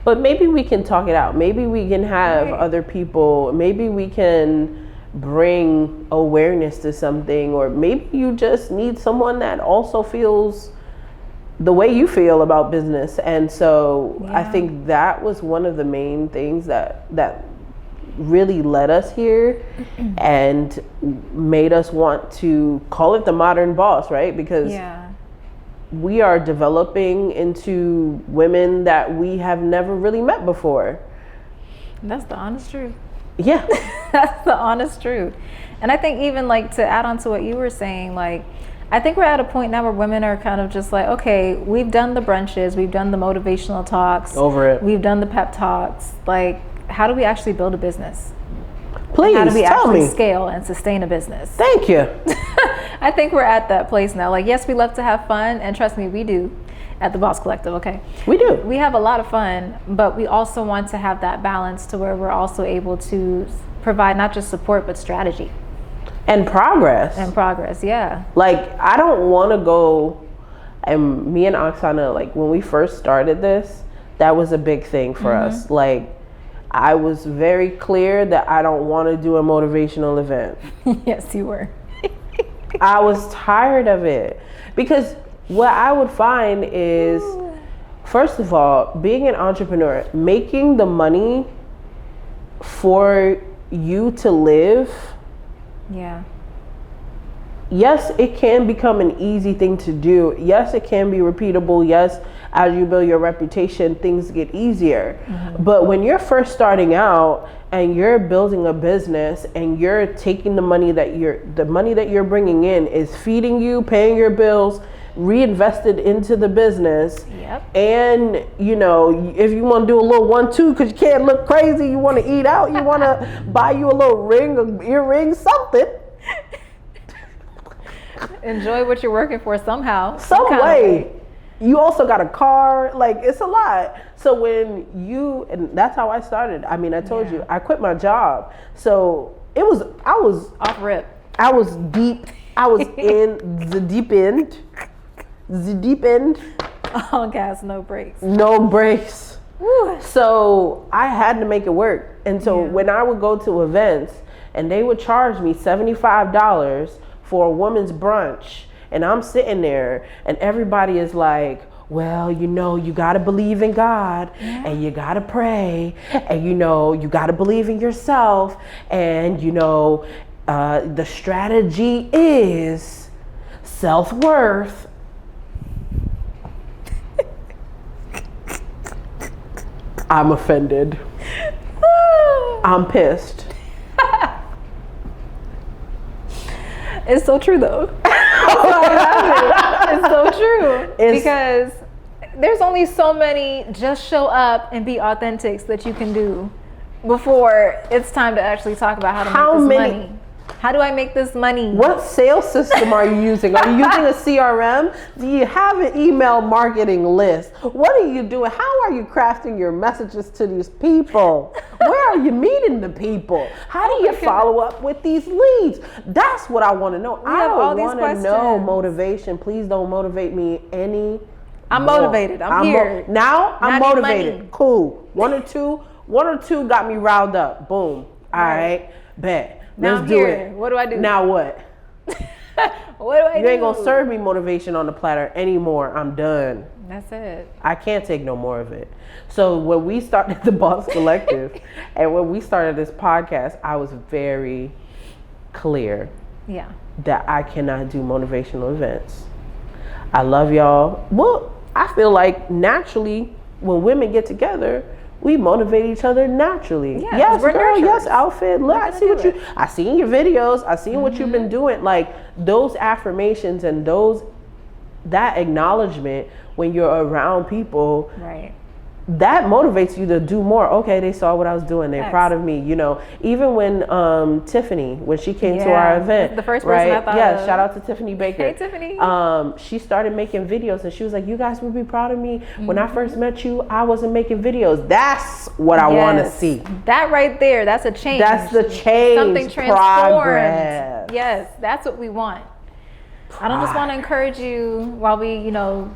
Speaker 2: But maybe we can talk it out. Maybe we can have other people, maybe we can bring awareness to something, or maybe you just need someone that also feels the way you feel about business. And so I think that was one of the main things that really led us here and made us want to call it The Modern Boss, right? Because we are developing into women that we have never really met before.
Speaker 1: That's the honest truth.
Speaker 2: Yeah.
Speaker 1: That's the honest truth. And I think even like to add on to what you were saying, like I think we're at a point now where women are kind of just like, okay, we've done the brunches, we've done the motivational talks.
Speaker 2: Over it.
Speaker 1: We've done the pep talks. Like, how do we actually build a business?
Speaker 2: Please,
Speaker 1: how do we
Speaker 2: tell
Speaker 1: actually
Speaker 2: me.
Speaker 1: scale and sustain a business?
Speaker 2: Thank you.
Speaker 1: I think we're at that place now. Like, yes, we love to have fun, and trust me, we do at the Boss Collective, okay?
Speaker 2: We do.
Speaker 1: We have a lot of fun, but we also want to have that balance to where we're also able to provide not just support, but strategy.
Speaker 2: And progress.
Speaker 1: Yeah.
Speaker 2: Like, I don't want to go, and me and Oksana, like, when we first started this, that was a big thing for us. Like, I was very clear that I don't want to do a motivational event.
Speaker 1: Yes, you were.
Speaker 2: I was tired of it. Because what I would find is, first of all, being an entrepreneur, making the money for you to live.
Speaker 1: Yeah.
Speaker 2: Yes, it can become an easy thing to do. Yes, it can be repeatable. Yes, as you build your reputation, things get easier. But when you're first starting out and you're building a business and you're taking the money that you're bringing in is feeding you, paying your bills, reinvested into the business.
Speaker 1: Yep.
Speaker 2: And you know, if you want to do a little 1-2 because you can't look crazy, you want to eat out, you want to buy you a little ring, an earring, something.
Speaker 1: Enjoy what you're working for somehow.
Speaker 2: Some way. You also got a car, like it's a lot. So when and that's how I started. I mean, I told you, I quit my job. So I was
Speaker 1: off rip.
Speaker 2: I was deep. I was in the deep end. The deep end.
Speaker 1: All gas, no brakes.
Speaker 2: No brakes.
Speaker 1: Woo.
Speaker 2: So I had to make it work. And so when I would go to events and they would charge me $75 for a woman's brunch, and I'm sitting there and everybody is like, well, you know, you got to believe in God and you got to pray and, you know, you got to believe in yourself. And, you know, the strategy is self-worth. I'm offended. I'm pissed.
Speaker 1: It's so true though. It's so true. Because there's only so many just show up and be authentics that you can do before it's time to actually talk about how to make this money. How do I make this money?
Speaker 2: What sales system are you using? Are you using a CRM? Do you have an email marketing list? What are you doing? How are you crafting your messages to these people? Where are you meeting the people? How do you follow up with these leads? That's what I want to know. I don't want to know motivation. Please don't motivate me any.
Speaker 1: I'm motivated. I'm here.
Speaker 2: Now I'm motivated. Cool. One or two got me riled up. Boom. All right. Bet. Let's do it.
Speaker 1: What do I do?
Speaker 2: Now what?
Speaker 1: What do I do?
Speaker 2: You ain't gonna serve me motivation on the platter anymore. I'm done.
Speaker 1: That's it.
Speaker 2: I can't take no more of it. So when we started the Boss Collective and when we started this podcast, I was very clear that I cannot do motivational events. I love y'all. Well, I feel like naturally when women get together, we motivate each other naturally.
Speaker 1: Yeah,
Speaker 2: yes, girl.
Speaker 1: nurturers.
Speaker 2: Yes, outfit. Look, I see I seen your videos. I seen what you've been doing. Like those affirmations and that acknowledgement when you're around people.
Speaker 1: Right.
Speaker 2: That motivates you to do more. Okay, they saw what I was doing. They're proud of me. You know, even when Tiffany, when she came to our event,
Speaker 1: the first person I thought of.
Speaker 2: Shout out to Tiffany Baker.
Speaker 1: Hey, Tiffany.
Speaker 2: She started making videos, and she was like, "You guys would be proud of me. When I first met you, I wasn't making videos." That's what I want to see.
Speaker 1: That right there. That's a change.
Speaker 2: That's the change.
Speaker 1: Something transformed. Progress. Yes, that's what we want. I don't just want to encourage you while we, you know,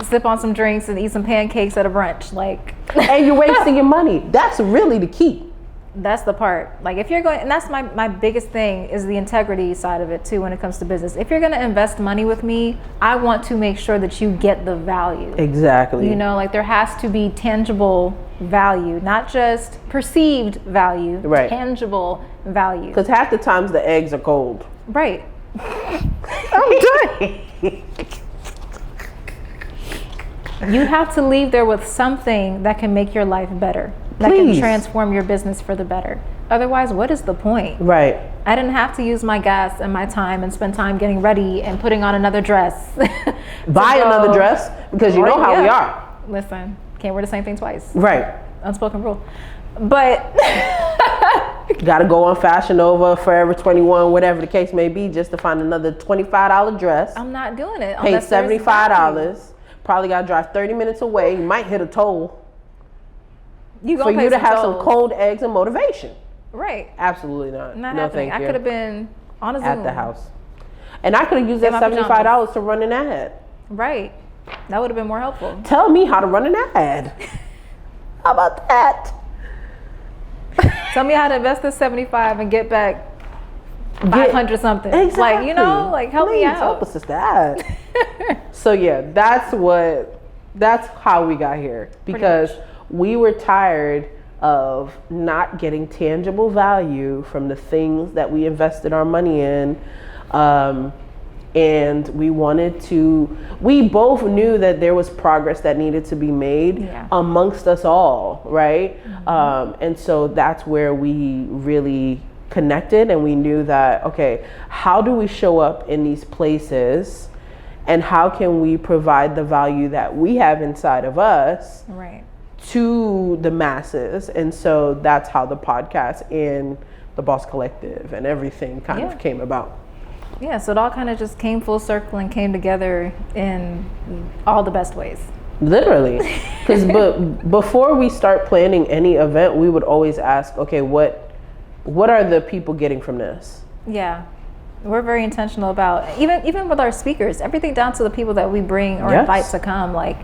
Speaker 1: sip on some drinks and eat some pancakes at a brunch, like.
Speaker 2: And you're wasting your money. That's really the key.
Speaker 1: That's the part. Like if you're going, and that's my biggest thing is the integrity side of it too when it comes to business. If you're going to invest money with me, I want to make sure that you get the value.
Speaker 2: Exactly.
Speaker 1: You know, like there has to be tangible value, not just perceived value, tangible value.
Speaker 2: Because half the times the eggs are cold.
Speaker 1: Right.
Speaker 2: I'm done.
Speaker 1: You have to leave there with something that can make your life better, that can transform your business for the better. Otherwise, what is the point?
Speaker 2: Right.
Speaker 1: I didn't have to use my gas and my time and spend time getting ready and putting on another dress.
Speaker 2: Buy another dress, because you know how we are.
Speaker 1: Listen, can't wear the same thing twice.
Speaker 2: Right.
Speaker 1: Unspoken rule. But
Speaker 2: gotta go on Fashion Nova, Forever 21, whatever the case may be, just to find another $25 dress.
Speaker 1: I'm not doing it.
Speaker 2: Pay $75. Probably gotta drive 30 minutes away. You might hit a toll. For you to have some cold eggs and motivation.
Speaker 1: Right.
Speaker 2: Absolutely not.
Speaker 1: Not
Speaker 2: no,
Speaker 1: happening.
Speaker 2: thank you.
Speaker 1: I could have been on a Zoom.
Speaker 2: At the house. And I could have used that $75 to run an ad.
Speaker 1: Right. That would have been more helpful.
Speaker 2: Tell me how to run an ad. How about that?
Speaker 1: Tell me how to invest this 75 and get back 500 something.
Speaker 2: Exactly.
Speaker 1: Like, you know, like help me out.
Speaker 2: Help us, sister. So yeah, that's how we got here, because we were tired of not getting tangible value from the things that we invested our money in. And we both knew that there was progress that needed to be made amongst us all, right? Mm-hmm. And so that's where we really connected, and we knew that, okay, how do we show up in these places, and how can we provide the value that we have inside of us to the masses? And so that's how the podcast and the Boss Collective and everything kind of came about.
Speaker 1: Yeah, so it all kind of just came full circle and came together in all the best ways. Literally.
Speaker 2: Because before we start planning any event, we would always ask, okay, what are the people getting from this?
Speaker 1: Yeah. We're very intentional about, even with our speakers, everything down to the people that we bring or invite to come, like,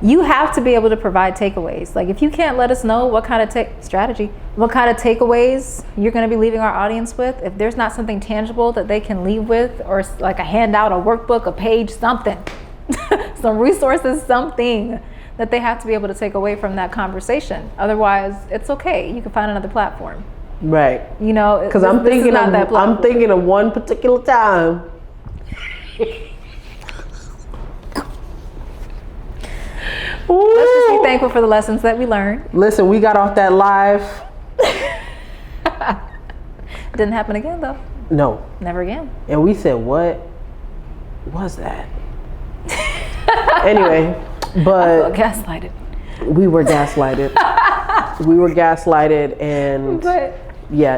Speaker 1: you have to be able to provide takeaways. Like, if you can't let us know what kind of takeaways you're going to be leaving our audience with, if there's not something tangible that they can leave with, or like a handout, a workbook, a page, something, some resources, something that they have to be able to take away from that conversation. Otherwise, it's okay. You can find another platform.
Speaker 2: Right.
Speaker 1: You know,
Speaker 2: because I'm thinking of one particular time.
Speaker 1: Let's just be thankful for the lessons that we learned.
Speaker 2: Listen, we got off that live.
Speaker 1: Didn't happen again, though.
Speaker 2: No.
Speaker 1: Never again.
Speaker 2: And we said, what was that? Anyway, but
Speaker 1: I felt gaslighted.
Speaker 2: We were gaslighted. And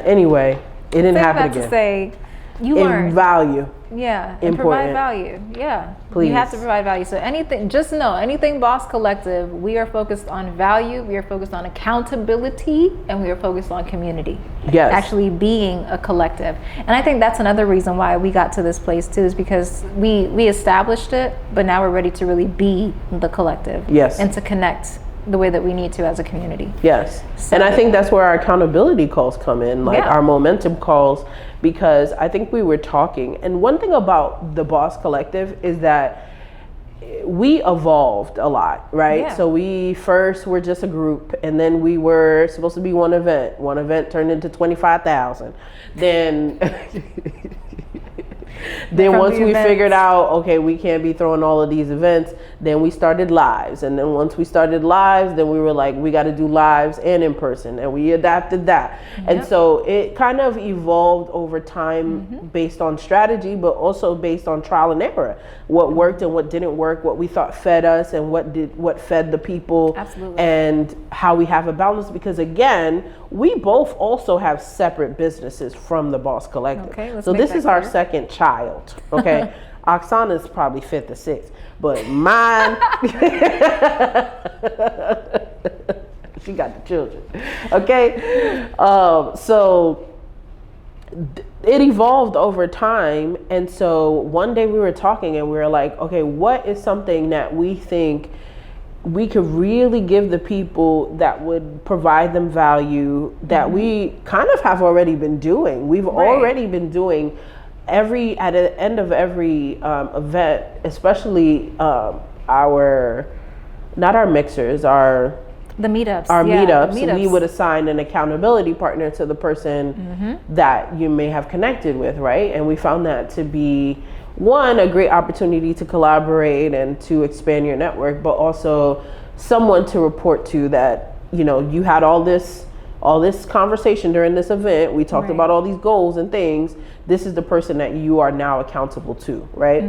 Speaker 2: anyway, it didn't happen again.
Speaker 1: To say, you learned
Speaker 2: value.
Speaker 1: Yeah, and provide value. Yeah, please. You have to provide value. So just know, anything Boss Collective, we are focused on value, we are focused on accountability, and we are focused on community.
Speaker 2: Yes.
Speaker 1: Actually being a collective. And I think that's another reason why we got to this place too, is because we established it, but now we're ready to really be the collective.
Speaker 2: Yes.
Speaker 1: And to connect the way that we need to as a community.
Speaker 2: Yes. So, and I think that's where our accountability calls come in, like our momentum calls, because I think we were talking. And one thing about the Boss Collective is that we evolved a lot, right? Yeah. So we first were just a group, and then we were supposed to be one event. One event turned into 25,000. Then once we figured out, okay, we can't be throwing all of these events, then we started lives. And then once we started lives, then we were like, we got to do lives and in person, and we adapted that. Yep. And so it kind of evolved over time based on strategy, but also based on trial and error. What worked and what didn't work, what we thought fed us and what fed the people.
Speaker 1: Absolutely.
Speaker 2: And how we have a balance, because again, we both also have separate businesses from the Boss Collective. Okay, so this is our second child. Okay. Oksana's probably fifth or sixth, but mine, she got the children. Okay. So it evolved over time. And so one day we were talking and we were like, okay, what is something that we think we could really give the people that would provide them value that we kind of have already been doing. We've already been doing at the end of every event, especially not our mixers, the meetups, we would assign an accountability partner to the person that you may have connected with, right? And we found that to be a great opportunity to collaborate and to expand your network, but also someone to report to that, you had all this all this conversation during this event, we talked about all these goals and things. This is the person that you are now accountable to, right?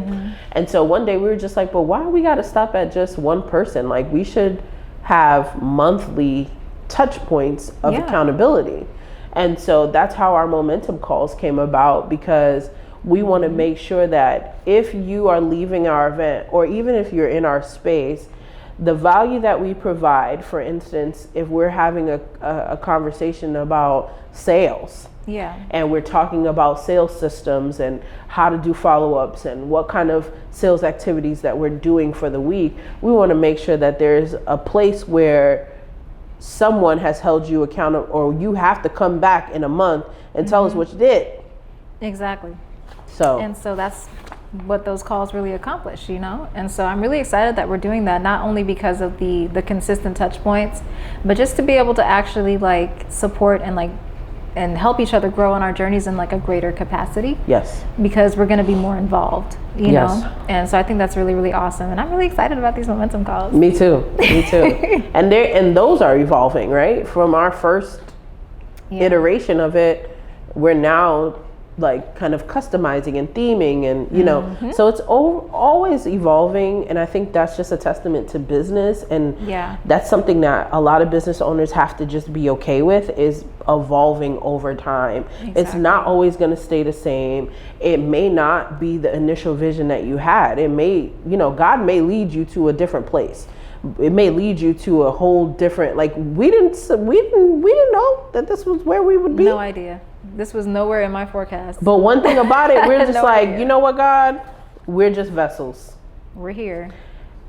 Speaker 2: And so one day we were just like, but why we got to stop at just one person? Like, we should have monthly touch points of accountability. And so that's how our momentum calls came about, because we want to make sure that if you are leaving our event, or even if you're in our space, the value that we provide, for instance, if we're having a conversation about sales, and we're talking about sales systems and how to do follow-ups and what kind of sales activities that we're doing for the week, we want to make sure that there's a place where someone has held you accountable, or you have to come back in a month and tell us what you did.
Speaker 1: Exactly.
Speaker 2: And
Speaker 1: so that's what those calls really accomplish, you know? And so I'm really excited that we're doing that, not only because of the consistent touch points, but just to be able to actually like support and help each other grow on our journeys in like a greater capacity.
Speaker 2: Yes.
Speaker 1: Because we're going to be more involved, you know? And so I think that's really, really awesome. And I'm really excited about these momentum calls.
Speaker 2: Me too. And those are evolving, right? From our first iteration of it, we're now like kind of customizing and theming and, you know, so it's always evolving. And I think that's just a testament to business. And that's something that a lot of business owners have to just be okay with, is evolving over time. It's not always going to stay the same. It may not be the initial vision that you had. It may, you know, God may lead you to a different place. It may lead you to a whole different, like, we didn't know that this was where we would be.
Speaker 1: No idea. This was nowhere in my forecast.
Speaker 2: But one thing about it, we're just you know what, God? We're just vessels.
Speaker 1: We're here.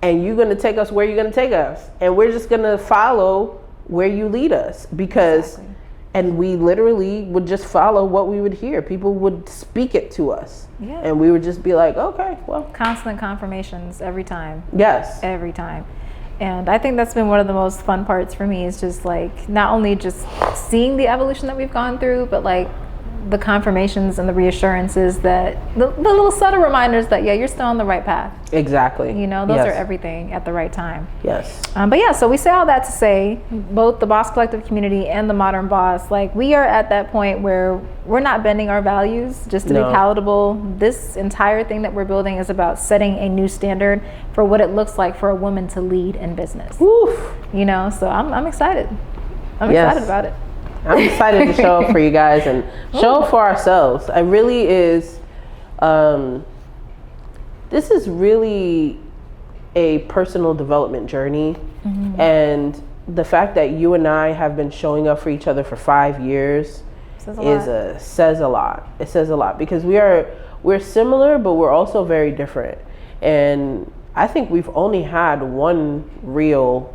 Speaker 2: And you're going to take us where you're going to take us. And we're just going to follow where you lead us. Because, and we literally would just follow what we would hear. People would speak it to us. And we would just be like, okay, well.
Speaker 1: Constant confirmations every time.
Speaker 2: Yes.
Speaker 1: Every time. And I think that's been one of the most fun parts for me, is just like not only just seeing the evolution that we've gone through, but like the confirmations and the reassurances, that the little subtle reminders that you're still on the right path.
Speaker 2: Exactly.
Speaker 1: You know, those are everything at the right time.
Speaker 2: Yes.
Speaker 1: But yeah, so we say all that to say, both the Boss Collective community and the Modern Boss, like, we are at that point where we're not bending our values just to be palatable. This entire thing that we're building is about setting a new standard for what it looks like for a woman to lead in business.
Speaker 2: Oof.
Speaker 1: You know, so I'm excited. I'm excited about it.
Speaker 2: I'm excited to show up for you guys and show up for ourselves. It really is. This is really a personal development journey. And the fact that you and I have been showing up for each other for 5 years says a lot. It says a lot, because we're similar, but we're also very different. And I think we've only had one real,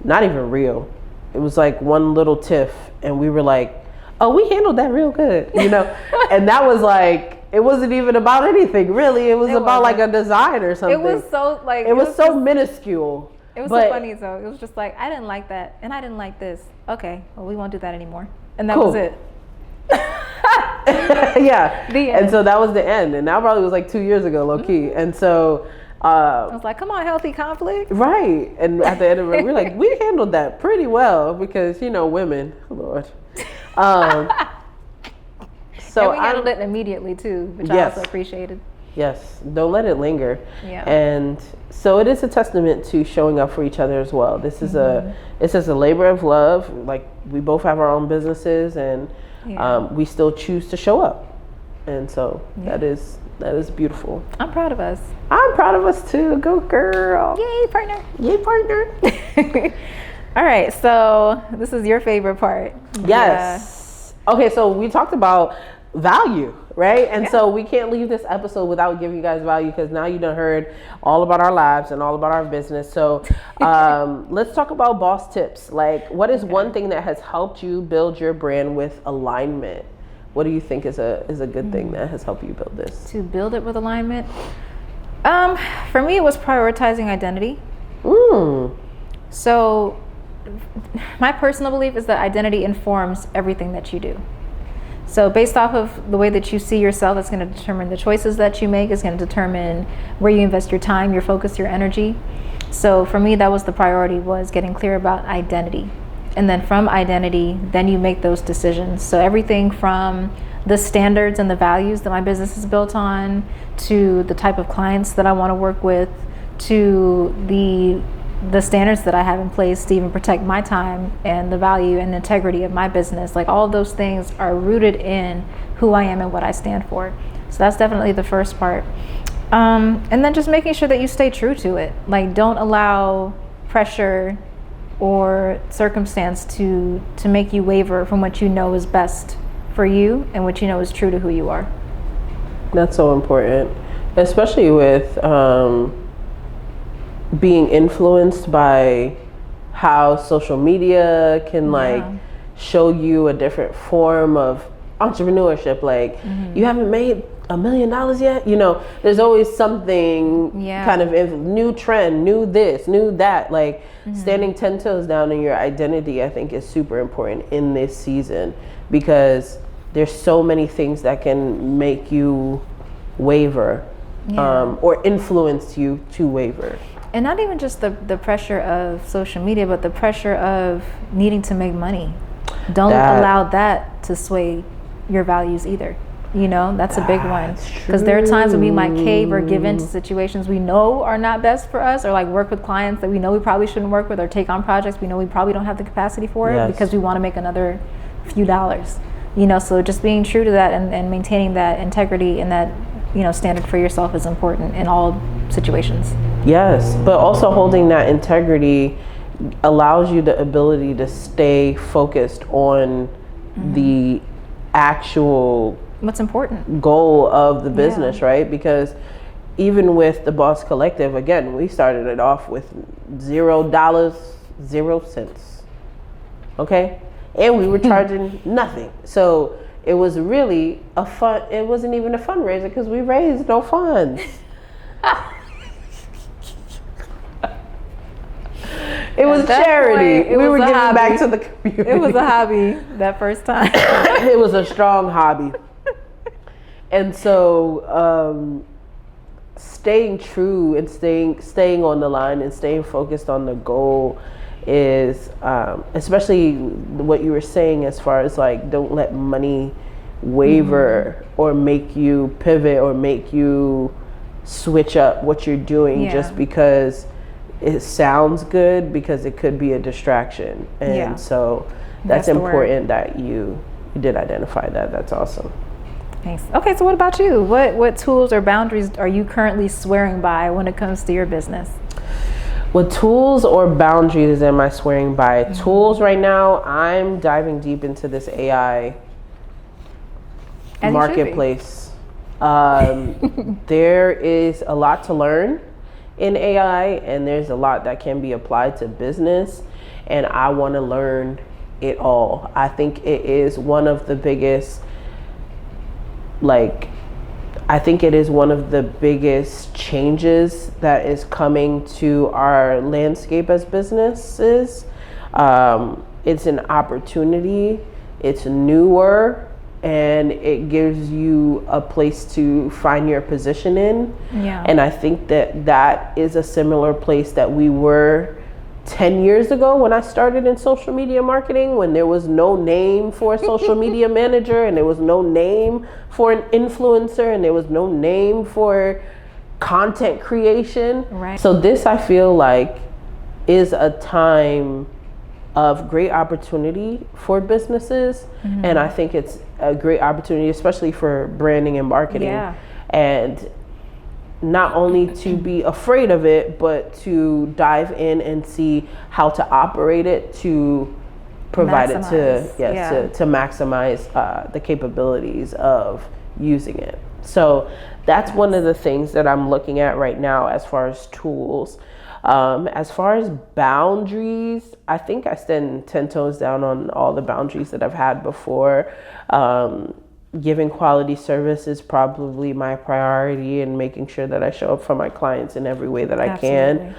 Speaker 2: not even real, it was like one little tiff, and we were like, oh, we handled that real good, you know? And that was like, it wasn't even about anything really. It was about like a design or something.
Speaker 1: It was so like,
Speaker 2: it was so minuscule.
Speaker 1: It was so funny though. It was just like, I didn't like that, and I didn't like this. Okay, well, we won't do that anymore. And that was it. And so that was the end. And that probably was like 2 years ago, low key. And so I was like, come on, healthy conflict.
Speaker 2: Right. And at the end of it, we're like, we handled that pretty well, because, you know, women, Lord.
Speaker 1: So we handled it immediately too, which I also appreciated.
Speaker 2: Yes, don't let it linger.
Speaker 1: Yeah.
Speaker 2: And so it is a testament to showing up for each other as well. This is a labor of love. Like, we both have our own businesses, and we still choose to show up. And so that is beautiful.
Speaker 1: I'm proud of us.
Speaker 2: I'm proud of us too. Go girl.
Speaker 1: Yay, partner.
Speaker 2: Yay, partner.
Speaker 1: All right, so this is your favorite part.
Speaker 2: Yes. Okay, so we talked about value, right? And so we can't leave this episode without giving you guys value, because now you done heard all about our lives and all about our business. So let's talk about boss tips. Like, what is one thing that has helped you build your brand with alignment? What do you think is a good thing that has helped you build this?
Speaker 1: To build it with alignment? For me, it was prioritizing identity. So my personal belief is that identity informs everything that you do. So based off of the way that you see yourself, it's going to determine the choices that you make. It's going to determine where you invest your time, your focus, your energy. So for me, that was the priority, was getting clear about identity. And then from identity, then you make those decisions. So everything from the standards and the values that my business is built on, to the type of clients that I want to work with, to the standards that I have in place to even protect my time and the value and integrity of my business. Like, all of those things are rooted in who I am and what I stand for. So that's definitely the first part. And then just making sure that you stay true to it. Like, don't allow pressure or circumstance to make you waver from what you know is best for you and what you know is true to who you are.
Speaker 2: That's so important, especially with being influenced by how social media can like show you a different form of entrepreneurship. Like, you haven't made $1 million yet, you know, there's always something kind of new trend, new this, new that. Like, standing 10 toes down in your identity, I think, is super important in this season, because there's so many things that can make you waver, or influence you to waver.
Speaker 1: And not even just the pressure of social media, but the pressure of needing to make money. Don't allow that to sway your values either. You know, that's a big one. Because there are times when we might cave or give into situations we know are not best for us, or like work with clients that we know we probably shouldn't work with, or take on projects we know we probably don't have the capacity for it, because we want to make another few dollars. You know, so just being true to that and maintaining that integrity and that, you know, standard for yourself is important in all situations. Yes,
Speaker 2: but also holding that integrity allows you the ability to stay focused on the actual
Speaker 1: what's important
Speaker 2: goal of the business, right? Because even with the Boss Collective, again, we started it off with $0, 0 cents. Okay? And we were charging nothing. So it was really it wasn't even a fundraiser, because we raised no funds. It was charity. We were giving back to the community.
Speaker 1: It was a hobby that first time.
Speaker 2: It was a strong hobby. And so staying true and staying on the line and staying focused on the goal is, especially what you were saying as far as like, don't let money waver or make you pivot or make you switch up what you're doing just because it sounds good, because it could be a distraction. And so that's important that you did identify that. That's awesome.
Speaker 1: Thanks. Okay, so what about you? What tools or boundaries are you currently swearing by when it comes to your business?
Speaker 2: What tools or boundaries am I swearing by? Tools right now, I'm diving deep into this AI marketplace. There is a lot to learn in AI, and there's a lot that can be applied to business, and I want to learn it all. I think it is one of the biggest, changes that is coming to our landscape as businesses. It's an opportunity, it's newer, and it gives you a place to find your position in. And I think that is a similar place that we were 10 years ago when I started in social media marketing, when there was no name for a social media manager, and there was no name for an influencer, and there was no name for content creation. So this, I feel like, is a time of great opportunity for businesses. And I think it's a great opportunity, especially for branding and marketing. And not only to be afraid of it, but to dive in and see how to operate it to provide it to maximize the capabilities of using it. So that's one of the things that I'm looking at right now as far as tools. As far as boundaries, I think I stand 10 toes down on all the boundaries that I've had before. Giving quality service is probably my priority, and making sure that I show up for my clients in every way that I can.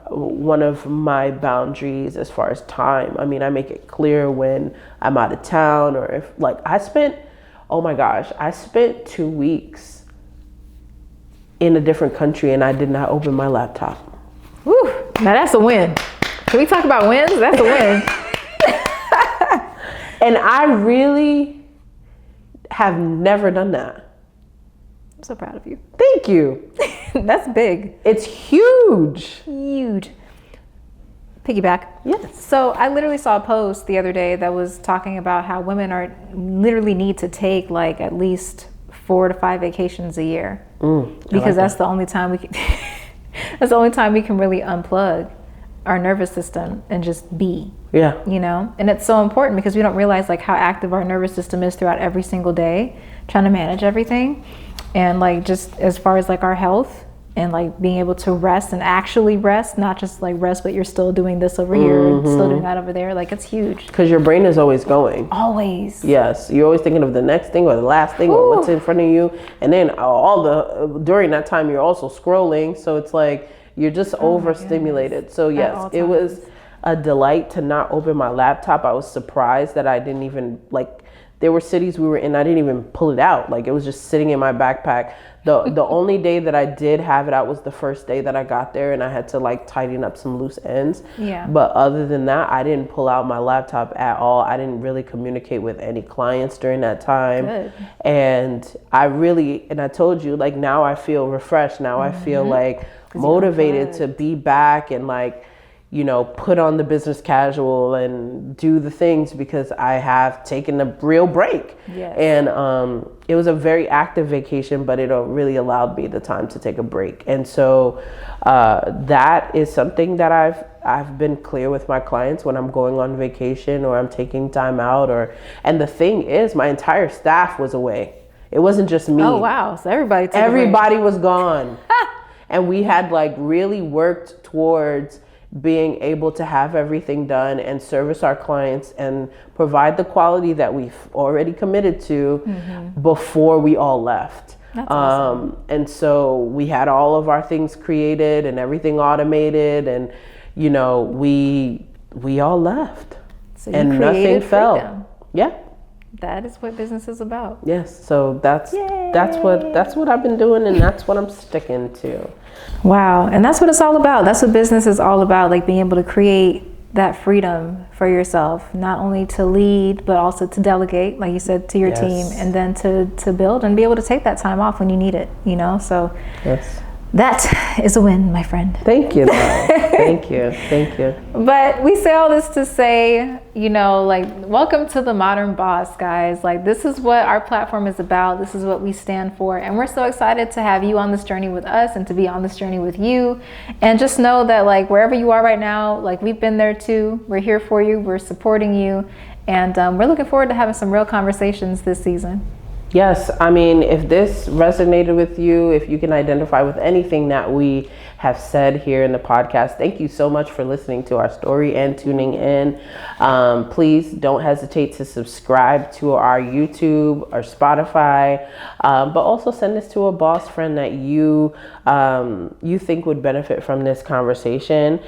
Speaker 2: One of my boundaries as far as time, I mean, I make it clear when I'm out of town, or if I spent 2 weeks in a different country and I did not open my laptop.
Speaker 1: Woo, now that's a win. Can we talk about wins? That's a win.
Speaker 2: And I really have never done that.
Speaker 1: I'm so proud of you.
Speaker 2: Thank you.
Speaker 1: That's big.
Speaker 2: It's huge.
Speaker 1: Huge. Piggyback.
Speaker 2: Yes.
Speaker 1: So I literally saw a post the other day that was talking about how women literally need to take like at least 4 to 5 vacations a year, because that's the only time we can. That's the only time we can really unplug our nervous system and just be.
Speaker 2: Yeah.
Speaker 1: You know, and it's so important because we don't realize like how active our nervous system is throughout every single day, trying to manage everything, and like just as far as like our health. And like being able to rest and actually rest, not just like rest, but you're still doing this over here and still doing that over there. Like it's huge.
Speaker 2: Because your brain is always going.
Speaker 1: Always.
Speaker 2: Yes. You're always thinking of the next thing or the last thing or what's in front of you. And then during that time, you're also scrolling. So it's like you're just overstimulated. So yes, it was a delight to not open my laptop. I was surprised that I didn't even there were cities we were in, I didn't even pull it out. Like it was just sitting in my backpack. The only day that I did have it out was the first day that I got there, and I had to like tighten up some loose ends.
Speaker 1: Yeah.
Speaker 2: But other than that, I didn't pull out my laptop at all. I didn't really communicate with any clients during that time.
Speaker 1: Good.
Speaker 2: And I told you, like now I feel refreshed. Now I feel like motivated to be back and like, you know, put on the business casual and do the things because I have taken a real break.
Speaker 1: Yes.
Speaker 2: And it was a very active vacation, but it really allowed me the time to take a break. And so that is something that I've been clear with my clients when I'm going on vacation or I'm taking time out. And the thing is, my entire staff was away. It wasn't just me.
Speaker 1: Oh wow! So
Speaker 2: everybody was gone, and we had like really worked towards being able to have everything done and service our clients and provide the quality that we've already committed to before we all left.
Speaker 1: That's awesome.
Speaker 2: And so we had all of our things created and everything automated, and you know, we all left,
Speaker 1: so
Speaker 2: and nothing fell. Yeah.
Speaker 1: That is what business is about.
Speaker 2: Yes. So that's what I've been doing, and that's what I'm sticking to.
Speaker 1: Wow. And that's what it's all about. That's what business is all about. Like being able to create that freedom for yourself, not only to lead, but also to delegate, like you said, to your team, and then to build and be able to take that time off when you need it, you know? So
Speaker 2: yes.
Speaker 1: That is a win, my friend.
Speaker 2: Thank you. Thank you. Thank you.
Speaker 1: But we say all this to say, you know, like, welcome to the Modern Boss, guys. Like, this is what our platform is about. This is what we stand for. And we're so excited to have you on this journey with us and to be on this journey with you. And just know that, like, wherever you are right now, like, we've been there too. We're here for you. We're supporting you. And we're looking forward to having some real conversations this season.
Speaker 2: Yes, I mean, if this resonated with you, if you can identify with anything that we have said here in the podcast, thank you so much for listening to our story and tuning in. Please don't hesitate to subscribe to our YouTube or Spotify, but also send this to a boss friend that you think would benefit from this conversation.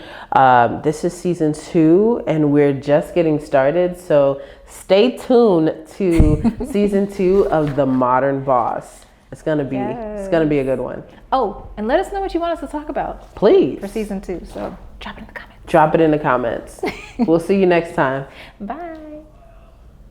Speaker 2: This is season 2 and we're just getting started. So stay tuned to season 2 of The Modern Boss. It's gonna be a good one.
Speaker 1: Oh, and let us know what you want us to talk about.
Speaker 2: Please.
Speaker 1: For season 2. So drop it in the comments.
Speaker 2: Drop it in the comments. We'll see you next time.
Speaker 1: Bye.